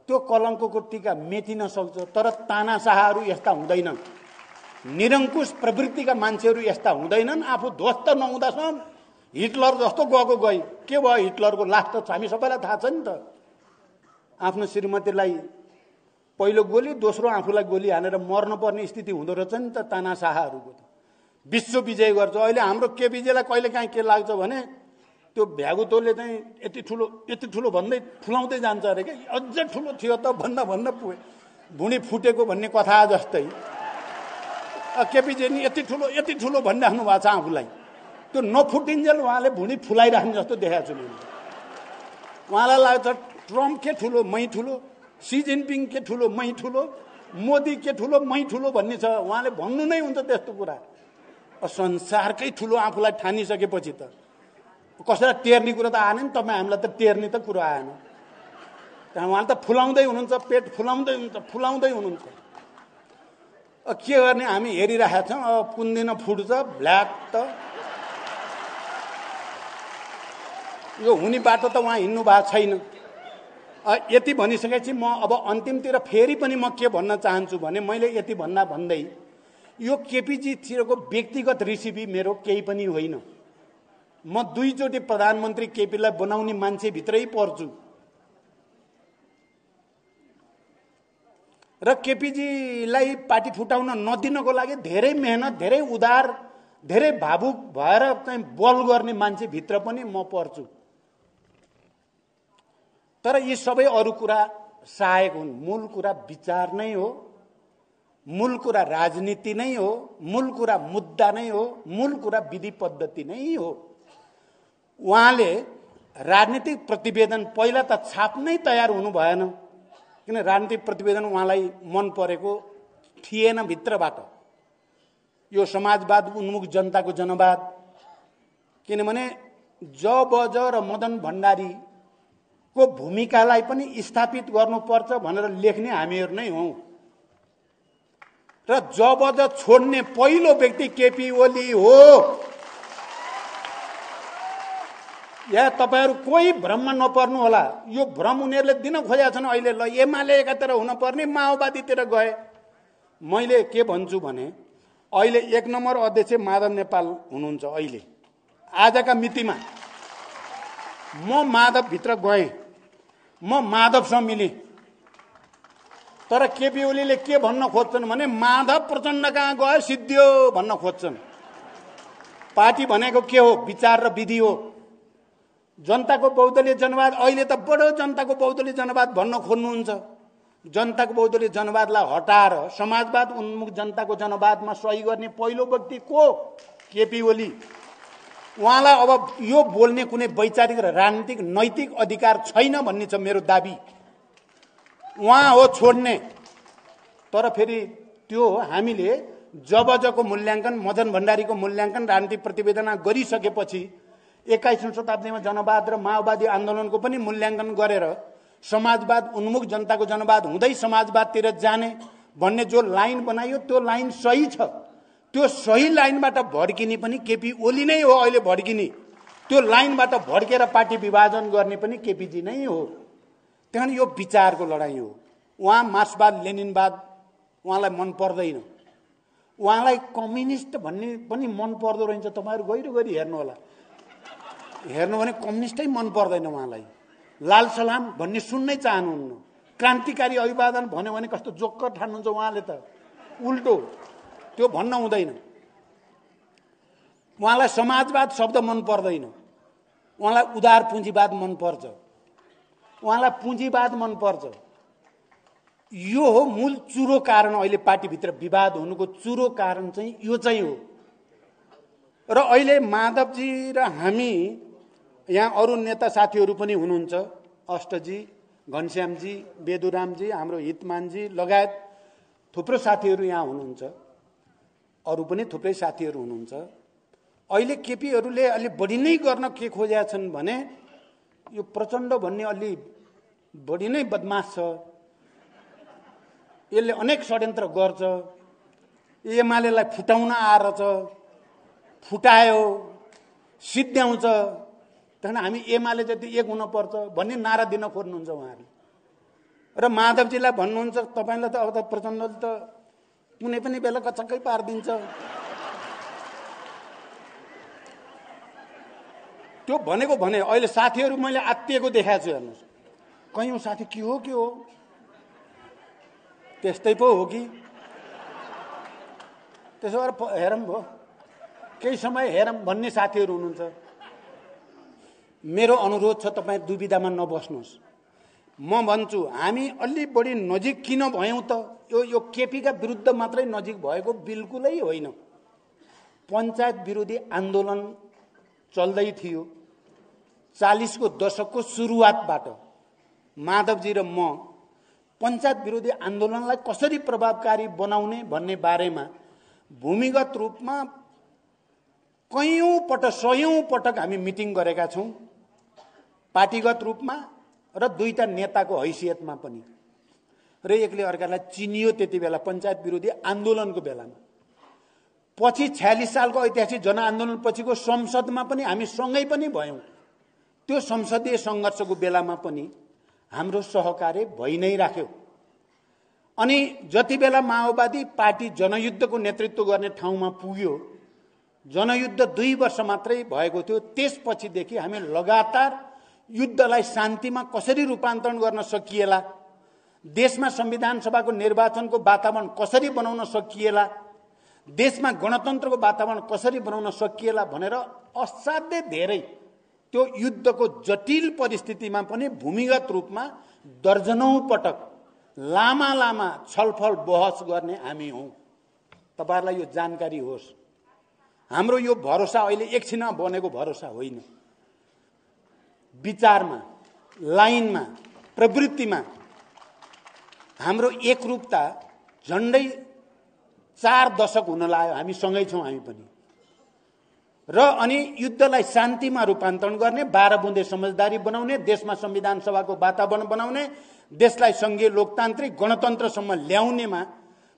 त्यो कलङ्कको टीका मेटिन सक्छ। तर तानाशाहहरू यस्ता हुँदैनन्, निरङ्कुश प्रवृत्तिका मान्छेहरू यस्ता हुँदैनन्। आफू ध्वस्त नहुँदासम्म हिटलर जस्तो गएको गई। के भयो हिटलरको लास्ट त हामी सबैलाई थाहा छ नि त। आफ्नो श्रीमतीलाई पहिलो गोली, दोस्रो आफूलाई गोली हानेर मर्नुपर्ने स्थिति हुँदो रहेछ नि त तानाशाहहरूको। विश्व विजय गर्छ। अहिले हाम्रो केपीजीलाई कहिलेकाहीँ के लाग्छ भने त्यो भ्यागुतोले चाहिँ यति ठुलो भन्दै फुलाउँदै जान्छ अरे क्या, अझ ठुलो थियो त भन्दा पुगे भुँडी फुटेको भन्ने कथा जस्तै केपीजी नि यति ठुलो भनिराख्नु भएको छ आफूलाई। त्यो नफुटिन्जेल उहाँले भुँडी फुलाइराख्ने जस्तो देखाएको छु मैले। उहाँलाई लाग्छ ट्रम्प के ठुलो मै ठुलो, सी जिनपिङ के ठुलो मै ठुलो, मोदी के ठुलो मै ठुलो भन्ने छ। उहाँले भन्नु नै हुन्छ त्यस्तो कुरा। संसारकै ठुलो आफूलाई ठानिसकेपछि त कसैलाई टेर्ने कुरो त आएन नि। तपाईँ हामीलाई त टेर्ने त कुरो आएन। त्यहाँ उहाँले त फुलाउँदै हुनुहुन्छ, पेट फुलाउँदै हुनुहुन्छ। के गर्ने, हामी हेरिरहेका छौँ। अब कुन दिन फुट्छ ब्ल्याक त यो हुने बाटो त उहाँ हिँड्नु भएको छैन। यति भनिसकेपछि म अब अन्तिमतिर फेरि पनि म के भन्न चाहन्छु भने, मैले यति भन्दै यो केपीजीतिरको व्यक्तिगत रेसिपी मेरो केही पनि होइन। म दुईचोटि प्रधानमन्त्री केपीलाई बनाउने मान्छेभित्रै पर्छु र केपीजीलाई पार्टी फुटाउन नदिनको लागि धेरै मेहनत, धेरै उदार, धेरै भावुक भएर चाहिँ बल गर्ने मान्छेभित्र पनि म पर्छु। तर यी सबै अरू कुरा सहायक हुन्। मूल कुरा विचार नै हो, मूल कुरा राजनीति नै हो, मूल कुरा मुद्दा नै हो, मूल कुरा विधि पद्धति नै हो। उहाँले राजनीतिक प्रतिवेदन पहिला त छाप्नै तयार हुनु भएन, किन राजनीतिक प्रतिवेदन उहाँलाई मन परेको थिएन भित्रबाट। यो समाजवाद उन्मुख जनताको जनवाद, किनभने ज र मदन भण्डारीको भूमिकालाई पनि स्थापित गर्नुपर्छ भनेर लेख्ने हामीहरू नै हौँ। र ज छोड्ने पहिलो व्यक्ति केपी ओली हो। या तपाईहरु कोही भ्रममा नपर्नु होला। यो भ्रम उनीहरूले दिन खोजेका छन्। अहिले ल एमाले एकातिर हुन पर्ने, माओवादीतिर गए। मैले के भन्छु भने अहिले 1 नम्बर अध्यक्ष माधव नेपाल हुनुहुन्छ। अहिले आजका मितिमा म माधव भित्र गएँ, म माधवसँग मिलेँ। तर केपी ओलीले के भन्न खोज्छन् भने माधव प्रचण्ड कहाँ गए सिद्धियो भन्न खोज्छन्। पार्टी भनेको के हो? विचार र विधि हो। जनताको बहुदलीय जनवाद, अहिले त बडो जनताको बहुदलीय जनवाद भन्न खोज्नुहुन्छ। जनताको बहुदलीय जनवादलाई हटाएर समाजवाद उन्मुख जनताको जनवादमा सही गर्ने पहिलो व्यक्ति को? केपी ओली। उहाँलाई अब यो बोल्ने कुनै वैचारिक र राजनीतिक नैतिक अधिकार छैन भन्ने छ मेरो दाबी। उहाँ हो छोड्ने। तर फेरि त्यो हामीले जबजको मूल्याङ्कन, मदन भण्डारीको मूल्याङ्कन, राजनीतिक प्रतिवेदन गरिसकेपछि 21औं शताब्दीमा जनवाद र माओवादी आन्दोलनको पनि मूल्याङ्कन गरेर समाजवाद उन्मुख जनताको जनवाद हुँदै समाजवादतिर जाने भन्ने जो लाइन बनाइयो त्यो लाइन सही छ। त्यो सही लाइनबाट भड्किने पनि केपी ओली नै हो। अहिले भड्किने त्यो लाइनबाट भड्केर पार्टी विभाजन गर्ने पनि केपीजी नै हो। त्यहाँ यो विचारको लडाईँ हो। उहाँ मार्क्सवाद लेनिनवाद उहाँलाई मन पर्दैन। उहाँलाई कम्युनिस्ट भन्ने पनि मन पर्दो रहेछ। तपाईहरु गहिरो गरी हेर्नु होला। हेर्नु भने कम्युनिस्टै मन पर्दैन उहाँलाई। लाल सलाम भन्ने सुन्नै चाहनुहुन्न। क्रान्तिकारी अभिवादन भन्यो भने कस्तो जोक्कर ठान्नुहुन्छ उहाँले त। उल्टो त्यो भन्न हुँदैन। उहाँलाई समाजवाद शब्द मन पर्दैन। उहाँलाई उदार पुँजीवाद मन पर्छ। उहाँलाई पुँजीवाद मन पर्छ। यो हो मूल चुरो कारण। अहिले पार्टीभित्र विवाद हुनुको चुरो कारण चाहिँ यो चाहिँ हो। र अहिले माधवजी र हामी यहाँ अरू नेता साथीहरू पनि हुनुहुन्छ। अष्टजी, घनश्यामजी, बेदुरामजी, हाम्रो हितमानजी लगायत थुप्रो साथीहरू यहाँ हुनुहुन्छ। अरू पनि थुप्रै साथीहरू हुनुहुन्छ। अहिले केपीहरूले अलि बढी नै गर्न के खोजेका छन् भने यो प्रचण्ड भन्ने अलि बढी नै बदमाश छ। यसले अनेक षड्यन्त्र गर्छ। एमालेलाई फुटाउन आएर छ, फुटायो, सिद्ध्याउँछ। त्यहाँदेखि हामी एमाले जति एक हुनुपर्छ भन्ने नारा दिन खोज्नुहुन्छ उहाँहरूले। र माधवजीलाई भन्नुहुन्छ तपाईलाई त अब त प्रचण्डले त कुनै पनि बेला कचक्कै पारिदिन्छ। त्यो भनेको भने अहिले साथीहरू मैले आत्तिएको देखाएको छु। हेर्नुहोस् कयौं साथी के हो त्यस्तै पो हो कि त्यसो भएर हेरौँ भयो। केही समय हेरौँ भन्ने साथीहरू हुनुहुन्छ। मेरो अनुरोध छ तपाईँ दुविधामा नबस्नुहोस्। म भन्छु हामी अलि बढी नजिक किन भयौँ त? यो केपीका विरुद्ध मात्रै नजिक भएको बिल्कुलै होइन। पञ्चायत विरोधी आन्दोलन चल्दै थियो। 40 को दशकको सुरुवातबाट माधवजी र म पञ्चायत विरोधी आन्दोलनलाई कसरी प्रभावकारी बनाउने भन्ने बारेमा भूमिगत रूपमा कयौं पटक सयौं पटक हामी मिटिङ गरेका छौं। पार्टीगत रूपमा र दुईटा नेताको हैसियतमा पनि। र एकले अर्कालाई चिनियो त्यति बेला पञ्चायत विरोधी आन्दोलनको बेलामा। पछि 46 सालको ऐतिहासिक जनआन्दोलन पछिको संसदमा पनि हामी सँगै पनि भयौं। त्यो संसदीय संघर्षको बेलामा पनि हाम्रो सहकार्य भइ नै राख्यो। अनि जति बेला माओवादी पार्टी जनयुद्धको नेतृत्व गर्ने ठाउँमा पुग्यो, जनयुद्ध 2 वर्ष मात्रै भएको थियो। त्यसपछिदेखि हामी लगातार युद्धलाई शान्तिमा कसरी रूपान्तरण गर्न सकिएला, देशमा संविधान सभाको निर्वाचनको वातावरण कसरी बनाउन सकिएला, देशमा गणतन्त्रको वातावरण कसरी बनाउन सकिएला भनेर असाध्यै धेरै त्यो युद्धको जटिल परिस्थितिमा पनि भूमिगत रूपमा दर्जनौं पटक लामा छलफल बहस गर्ने हामी हौं। तपाईहरुलाई यो जानकारी होस्। हाम्रो यो भरोसा अहिले एकछिनमा बनेको भरोसा होइन। विचारमा, लाइनमा, प्रवृत्तिमा हाम्रो एकरूपता झण्डै 4 दशक हुन लाग्यो। हामी सँगै छौं हामी पनि। र अनि युद्धलाई शान्तिमा रूपान्तरण गर्ने, 12 बुँदे समझदारी बनाउने, देशमा संविधान सभाको वातावरण बनाउने, देशलाई संघीय लोकतान्त्रिक गणतन्त्रसम्म ल्याउनेमा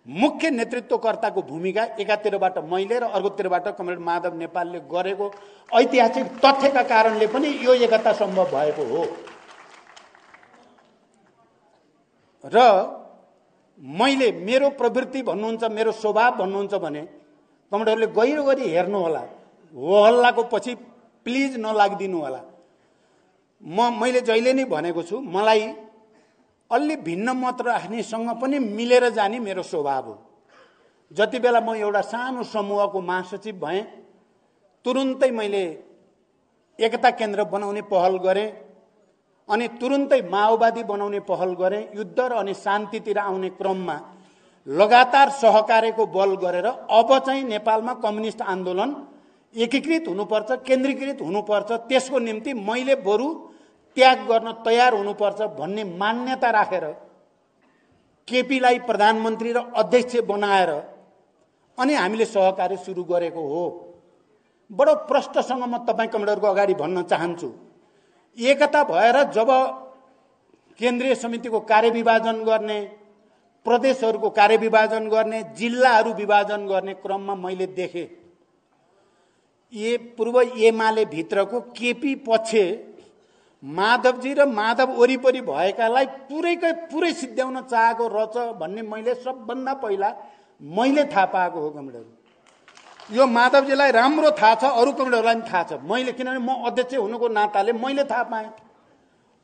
मुख्य नेतृत्वकर्ताको भूमिका एकातिरबाट मैले र अर्कोतिरबाट कमरेड माधव नेपालले गरेको ऐतिहासिक तथ्यका कारणले पनि यो एकता सम्भव भएको हो। र मैले मेरो प्रवृत्ति भन्नुहुन्छ, मेरो स्वभाव भन्नुहुन्छ भने कमरेडहरूले गहिरो गरी हेर्नु होला। हो हल्लाको पछि प्लिज नलागिदिनु होला। मैले जहिले नै भनेको छु, मलाई अलि भिन्न मत राख्नेसँग पनि मिलेर जाने मेरो स्वभाव हो। जति बेला म एउटा सानो समूहको महासचिव भएँ, तुरुन्तै मैले एकता केन्द्र बनाउने पहल गरेँ। अनि तुरुन्तै माओवादी बनाउने पहल गरेँ। युद्ध र अनि शान्तितिर आउने क्रममा लगातार सहकार्यको बल गरेर अब चाहिँ नेपालमा कम्युनिस्ट आन्दोलन एकीकृत हुनुपर्छ, केन्द्रीकृत हुनुपर्छ, त्यसको निम्ति मैले बरु त्याग गर्न तयार हुनुपर्छ भन्ने मान्यता राखेर केपीलाई प्रधानमन्त्री र अध्यक्ष बनाएर अनि हामीले सहकार्य सुरु गरेको हो। बडो प्रष्टसँग म तपाईँ कमरेडरको अगाडि भन्न चाहन्छु, एकता भएर जब केन्द्रीय समितिको कार्यविभाजन गर्ने, प्रदेशहरूको कार्यविभाजन गर्ने, जिल्लाहरू विभाजन गर्ने क्रममा मैले देखेँ पूर्व एमाले भित्रको केपी पक्ष माधवजी र माधव वरिपरि भएकालाई पुरै सिद्ध्याउन चाहेको रहेछ भन्ने मैले सबभन्दा पहिला मैले थाहा पाएको हो कमरेडहरू। यो माधवजीलाई राम्रो थाहा छ, अरू कमरेडहरूलाई पनि थाहा छ। मैले किनभने म अध्यक्ष हुनुको नाताले मैले थाहा पाएँ।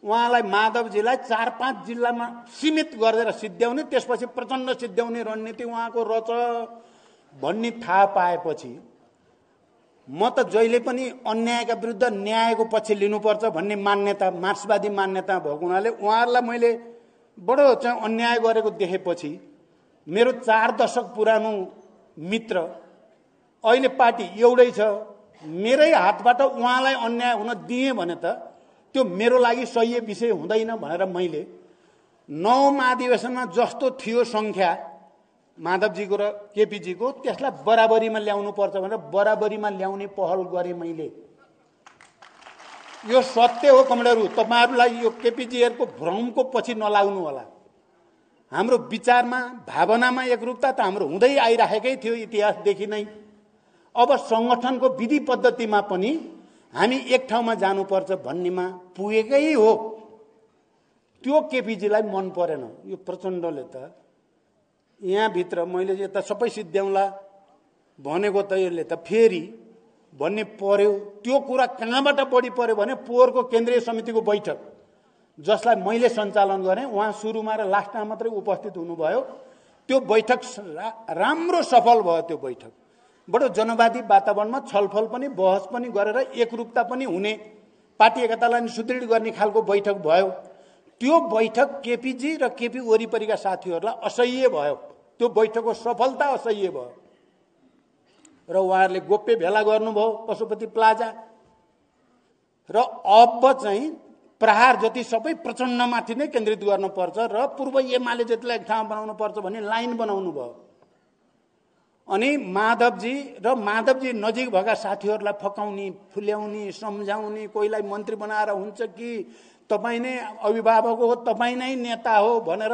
उहाँलाई माधवजीलाई 4-5 जिल्लामा सीमित गरेर सिद्ध्याउने, त्यसपछि प्रचण्ड सिद्ध्याउने रणनीति उहाँको रहेछ भन्ने थाहा पाएपछि म त जहिले पनि अन्यायका विरुद्ध न्यायको पक्ष लिनुपर्छ भन्ने मान्यता, मार्क्सवादी मान्यता भएको हुनाले उहाँहरूलाई मैले बडो चाहिँ अन्याय गरेको देखेपछि मेरो 4 दशक पुरानो मित्र अहिले पार्टी एउटै छ, मेरै हातबाट उहाँलाई अन्याय हुन दिएँ भने त त्यो मेरो लागि सही विषय हुँदैन भनेर मैले 9 महाधिवेशनमा जस्तो थियो संख्या माधवजीको र केपीजीको त्यसलाई बराबरीमा ल्याउनु पर्छ भनेर बराबरीमा ल्याउने पहल गरेँ मैले। यो सत्य हो कमरेडहरू, तपाईहरुलाई यो केपीजीहरुको भ्रमको पछि नलाग्नु होला। हाम्रो विचारमा भावनामा एकरूपता त हाम्रो हुँदै आइराखेकै थियो इतिहासदेखि नै। अब संगठनको विधि पद्धतिमा पनि हामी एक ठाउँमा जानुपर्छ भन्नेमा पुगेकै हो। त्यो केपीजीलाई मन परेन। यो प्रचण्डले त यहाँ भित्र मैले यता सबै सिद्ध्याउला भनेको त यसले त फेरि भन्ने पर्यो। त्यो कुरा कहाँबाट बढी पर्यो भने पोहोरको केन्द्रीय समितिको बैठक जसलाई मैले सञ्चालन गरेँ, उहाँ सुरुमा र लास्टमा मात्रै उपस्थित हुनुभयो। त्यो बैठक राम्रो सफल भयो। त्यो बैठक बडो जनवादी वातावरणमा छलफल पनि बहस पनि गरेर एकरूपता पनि हुने, पार्टी एकतालाई सुदृढ गर्ने खालको बैठक भयो। त्यो बैठक केपीजी र केपी वरिपरिका साथीहरूलाई असह्य भयो। त्यो बैठकको सफलता असह्य भयो र उहाँहरूले गोप्य भेला गर्नुभयो पशुपति प्लाजा र अब चाहिँ प्रहार जति सबै प्रचण्डमाथि नै केन्द्रित गर्नुपर्छ र पूर्व एमाले जतिलाई एक ठाउँ बनाउनु पर्छ भन्ने लाइन बनाउनु भयो। अनि माधवजी र माधवजी नजिक भएका साथीहरूलाई फकाउने, फुल्याउने, सम्झाउने, कोहीलाई मन्त्री बनाएर हुन्छ कि तपाईँ नै अभिभावक हो, तपाईँ नै नेता हो भनेर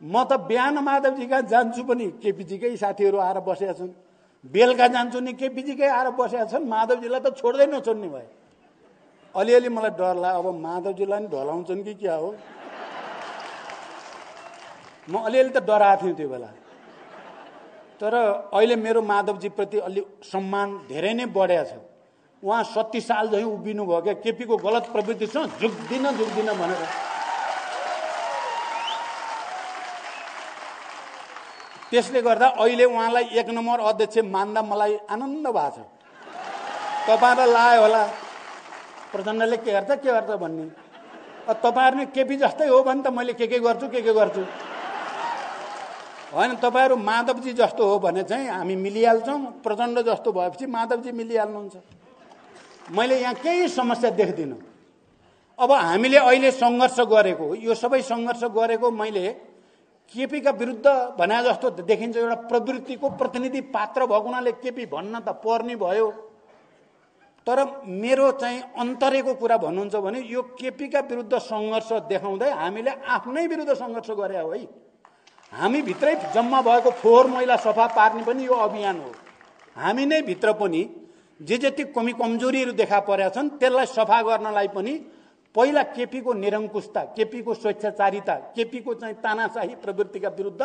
म त बिहान माधवजी कहाँ जान्छु पनि केपीजीकै साथीहरू आएर बसेका छन्, बेलुका जान्छु नि केपीजीकै आएर बसेका छन्। माधवजीलाई त छोड्दै नछोड्ने भयो। अलिअलि मलाई डर लाग्यो, अब माधवजीलाई नि ढलाउँछन् कि क्या हो। म अलिअलि त डराएको थिएँ त्यो बेला। तर अहिले मेरो माधवजीप्रति अलि सम्मान धेरै नै बढेको छ। उहाँ 37 साल झैँ उभिनु भयो क्या केपीको गलत प्रवृत्तिसँग झुक्दिन भनेर। त्यसले गर्दा अहिले उहाँलाई 1 नम्बर अध्यक्ष मान्दा मलाई आनन्द भएको छ। तपाईँहरूलाई लाग्यो होला प्रचण्डले के गर्छ भन्ने। तपाईँहरू नि केपी जस्तै हो भने त मैले के गर्छु होइन। तपाईँहरू माधवजी जस्तो हो भने चाहिँ हामी मिलिहाल्छौँ। प्रचण्ड जस्तो भएपछि माधवजी मिलिहाल्नुहुन्छ। मैले यहाँ केही समस्या देख्दिनँ। अब हामीले अहिले सङ्घर्ष गरेको, यो सबै सङ्घर्ष गरेको मैले केपीका विरुद्ध भने जस्तो देखिन्छ एउटा प्रवृत्तिको प्रतिनिधि पात्र भएको हुनाले केपी भन्न त पर्ने भयो। तर मेरो चाहिँ अन्तरेको कुरा भन्नुहुन्छ भने यो केपीका विरुद्ध सङ्घर्ष देखाउँदै हामीले आफ्नै विरुद्ध सङ्घर्ष गरे हो है। हामी भित्रै जम्मा भएको फोहोर मैला सफा पार्ने पनि यो अभियान हो। हामी नै भित्र पनि जे जति कमी कमजोरीहरू देखा परेका छन् त्यसलाई सफा गर्नलाई पनि पहिला केपीको निरङ्कुशता, केपीको स्वेच्छाचारिता, केपीको चाहिँ तानाशाही प्रवृत्तिका विरुद्ध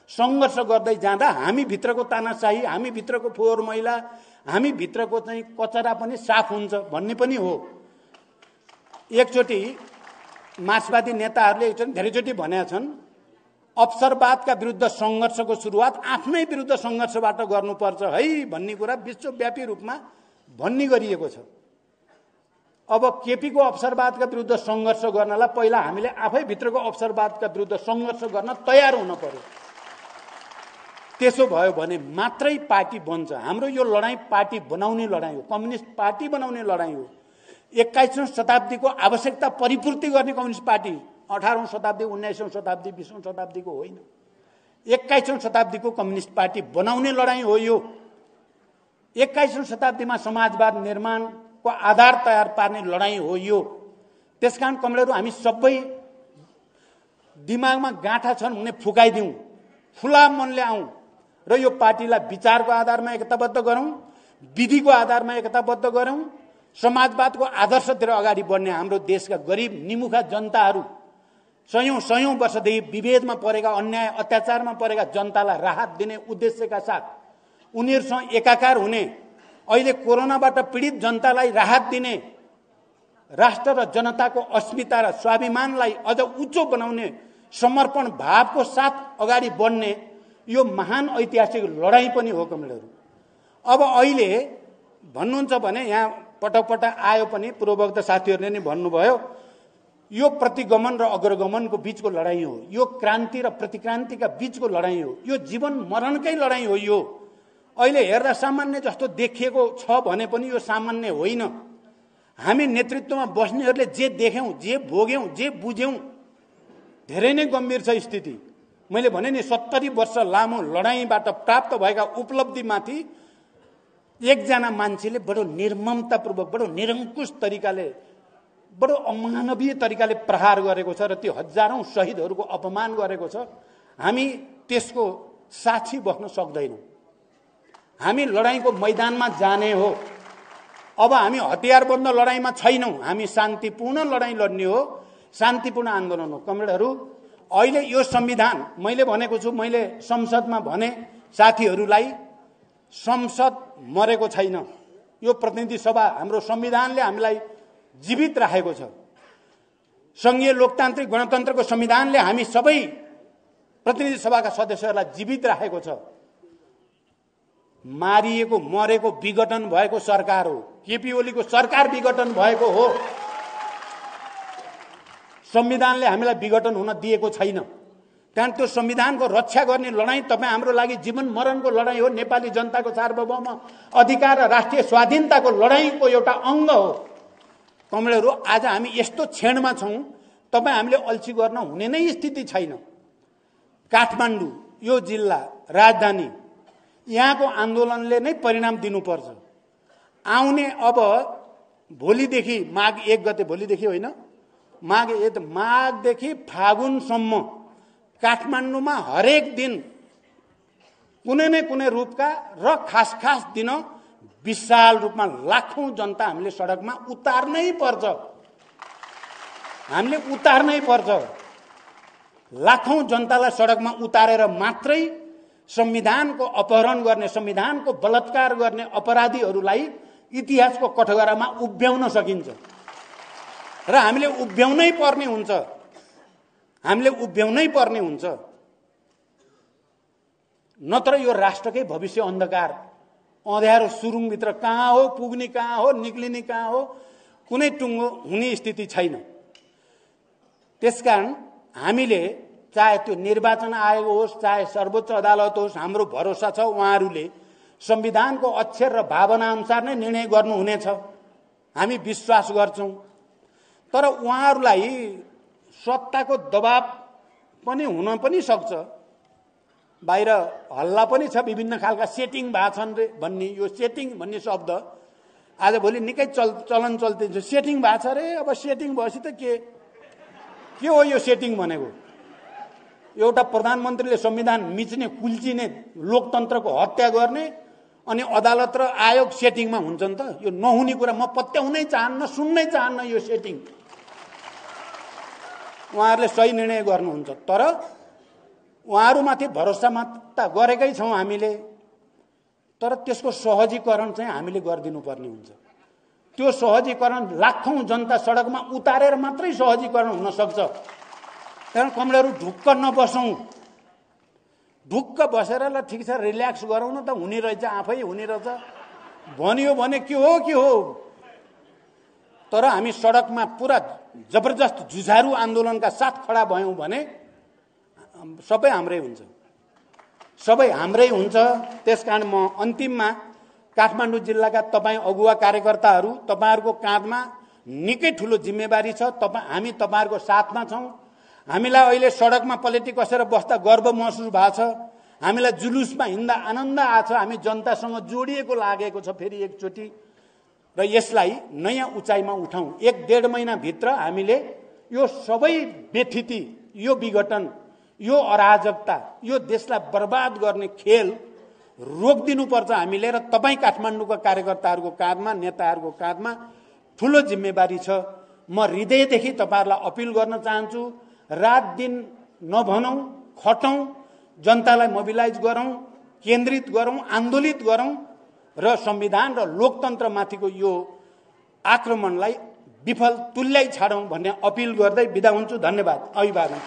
सङ्घर्ष गर्दै जाँदा हामी भित्रको तानाशाही, हामी भित्रको फोहोर मैला, हामी भित्रको चाहिँ कचरा पनि साफ हुन्छ भन्ने पनि हो। एकचोटि मार्क्सवादी नेताहरूले धेरैचोटि भनेका छन् अवसरवादका विरुद्ध सङ्घर्षको सुरुवात आफ्नै विरुद्ध सङ्घर्षबाट गर्नुपर्छ है भन्ने कुरा विश्वव्यापी रूपमा भन्ने गरिएको छ। अब केपीको अवसरवादका विरुद्ध सङ्घर्ष गर्नलाई पहिला हामीले आफै भित्रको अवसरवादका विरुद्ध सङ्घर्ष गर्न तयार हुन पर्यो। त्यसो भयो भने मात्रै पार्टी बन्छ। हाम्रो यो लडाईँ पार्टी बनाउने लडाईँ हो, कम्युनिस्ट पार्टी बनाउने लडाईँ हो। 21औं शताब्दीको आवश्यकता परिपूर्ति गर्ने कम्युनिस्ट पार्टी 18औं शताब्दी, 19औं शताब्दी, 20औं शताब्दीको होइन, 21औं शताब्दीको कम्युनिस्ट पार्टी बनाउने लडाईँ हो यो। 21औं शताब्दीमा समाजवाद निर्माणको आधार तयार पार्ने लडाईँ हो यो। त्यसकारण कमरेडहरू, हामी सबै दिमागमा गाँठा छन् भने फुकाइदिउँ, खुला मनले आउँ र यो पार्टीलाई विचारको आधारमा एकताबद्ध गरौँ, विधिको आधारमा एकताबद्ध गरौँ, समाजवादको आदर्शतिर अगाडि बढ्ने हाम्रो देशका गरिब निमुखा जनताहरू, सयौं वर्षदेखि विभेदमा परेका, अन्याय अत्याचारमा परेका जनतालाई राहत दिने उद्देश्यका साथ उनीहरूसँग एकाकार हुने, अहिले कोरोनाबाट पीडित जनतालाई राहत दिने, राष्ट्र र जनताको अस्मिता र स्वाभिमानलाई अझ उच्च बनाउने समर्पण भावको साथ अगाडि बढ्ने यो महान ऐतिहासिक लडाईँ पनि हो कमरेडहरू। अब अहिले भन्नुहुन्छ भने यहाँ पटक पटक आयो पनि, पूर्ववक्त साथीहरूले नै भन्नुभयो, यो प्रतिगमन र अग्रगमनको बीचको लडाईँ हो, यो क्रान्ति र प्रतिक्रान्तिका बीचको लडाईँ हो, यो जीवन मरणकै लडाईँ हो। यो अहिले हेर्दा सामान्य जस्तो देखिएको छ भने पनि यो सामान्य होइन। हामी नेतृत्वमा बस्नेहरूले जे देख्यौं, जे भोग्यौं, जे बुझ्यौं, धेरै नै गम्भीर छ स्थिति। मैले भने नि 70 वर्ष लामो लडाईँबाट प्राप्त भएका उपलब्धिमाथि एकजना मान्छेले बडो निर्ममतापूर्वक, बडो निरङ्कुश तरिकाले, बडो अमानवीय तरिकाले प्रहार गरेको छ र त्यो हजारौं शहीदहरूको अपमान गरेको छ। हामी त्यसको साक्षी बस्न सक्दैनौं। हामी लडाईँको मैदानमा जाने हो। अब हामी हतियारबन्द लडाईँमा छैनौं, हामी शान्तिपूर्ण लडाईँ लड्ने हो, शान्तिपूर्ण आन्दोलन हो। कमरेडहरू, अहिले यो संविधान, मैले भनेको छु, मैले संसदमा भने साथीहरूलाई, संसद मरेको छैन। यो प्रतिनिधि सभा, हाम्रो संविधानले हामीलाई जीवित राखेको छ। संघीय लोकतान्त्रिक गणतन्त्रको संविधानले हामी सबै प्रतिनिधि सभाका सदस्यहरूलाई जीवित राखेको छ। मारिएको, मरेको, विघटन भएको सरकार हो। केपी ओलीको सरकार विघटन भएको हो। संविधानले हामीलाई विघटन हुन दिएको छैन। कारण त्यो संविधानको रक्षा गर्ने लडाईँ तपाईँ हाम्रो लागि जीवन मरणको लडाईँ हो। नेपाली जनताको सार्वभौम अधिकार र राष्ट्रिय स्वाधीनताको लडाईँको एउटा अङ्ग हो। कमरेडहरू, आज हामी यस्तो क्षणमा छौं, तपाईँ हामीले अल्छी गर्न हुने नै स्थिति छैन। काठमाडौँ यो जिल्ला राजधानी, यहाँको आन्दोलनले नै परिणाम दिनुपर्छ। आउने अब भोलिदेखि माघ 1 गते, भोलिदेखि होइन, माघदेखि फागुनसम्म काठमाडौँमा हरेक दिन कुनै न कुनै रूपका र खास दिन विशाल रूपमा लाखौं जनता हामीले सडकमा उतार्नै पर्छ। हामीले उतार्नै पर्छ। लाखौं जनतालाई सडकमा उतारेर मात्रै संविधानको अपहरण गर्ने, संविधानको बलात्कार गर्ने अपराधीहरूलाई इतिहासको कठघरामा उभ्याउन सकिन्छ। र हामीले उभ्याउनै पर्ने हुन्छ। हामीले उभ्याउनै पर्ने हुन्छ। नत्र यो राष्ट्रकै भविष्य अन्धकार, अँध्यारो सुरुङभित्र कहाँ हो पुग्ने, कहाँ हो निक्लिने, कहाँ हो कुनै टुङ्गो हुने स्थिति छैन। त्यसकारण हामीले चाहे त्यो निर्वाचन आयोग होस्, चाहे सर्वोच्च अदालत होस्, हाम्रो भरोसा छ उहाँहरूले संविधानको अक्षर र भावना अनुसार नै निर्णय गर्नुहुनेछ, हामी विश्वास गर्छौं। तर उहाँहरूलाई सत्ताको दबाव पनि हुन पनि सक्छ। बाहिर हल्ला पनि छ, विभिन्न खालका सेटिङ भाछन् रे भन्ने, यो सेटिङ भन्ने शब्द आजभोलि निकै चलन चल्ती छ। सेटिङ भाछ रे, अब सेटिङ भएपछि त के हो यो सेटिङ भनेको? एउटा प्रधानमन्त्रीले संविधान मिच्ने, कुल्चिने, लोकतन्त्रको हत्या गर्ने, अनि अदालत र आयोग सेटिङमा हुन्छन् त? यो नहुने कुरा, म पत्याउनै चाहन्न, सुन्नै चाहन्न यो सेटिङ। उहाँहरूले सही निर्णय गर्नुहुन्छ। तर उहाँहरूमाथि भरोसा मात्र गरेकै छौं हामीले, तर त्यसको सहजीकरण चाहिँ हामीले गरिदिनु पर्ने हुन्छ। त्यो सहजीकरण लाखौं जनता सडकमा उतारेर मात्रै सहजीकरण हुन सक्छ। कारण कमरेडहरू, ढुक्क नबसौं। ढुक्क बसेर ल ठिक छ रिल्याक्स गरौँ न त, हुने रहेछ, आफै हुने रहेछ भनियो भने के हो। तर हामी सडकमा पुरा जबरजस्त जुझारु आन्दोलनका साथ खडा भयौं भने सबै हाम्रै हुन्छ, सबै हाम्रै हुन्छ। त्यसकारण म अन्तिममा काठमाडौँ जिल्लाका तपाईँ अगुवा कार्यकर्ताहरू, तपाईहरुको काँधमा निकै ठूलो जिम्मेवारी छ। हामी तपाईहरुको साथमा छौं। हामीलाई अहिले सडकमा पलेटी कसेर बस्दा गर्व महसुस भएको छ, हामीलाई जुलुसमा हिँड्दा आनन्द आछ, हामी जनतासँग जोडिएको लागेको छ फेरि एकचोटि। र यसलाई नयाँ उचाइमा उठाउँ। 1-1.5 महिनाभित्र हामीले यो सबै बेथिति, यो विघटन, यो अराजकता, यो देशलाई बर्बाद गर्ने खेल रोकिदिनुपर्छ हामीले। र तपाईँ काठमाडौँका कार्यकर्ताहरूको काँधमा, नेताहरूको काँधमा ठुलो जिम्मेवारी छ। म हृदयदेखि तपाईँहरूलाई अपिल गर्न चाहन्छु, रात दिन नभनौँ, खटौँ, जनतालाई मोबिलाइज गरौँ, केन्द्रित गरौँ, आन्दोलित गरौँ र संविधान र लोकतन्त्रमाथिको यो आक्रमणलाई विफल तुल्याइ छाडौँ भन्ने अपिल गर्दै बिदा हुन्छु। धन्यवाद। अभिवादन।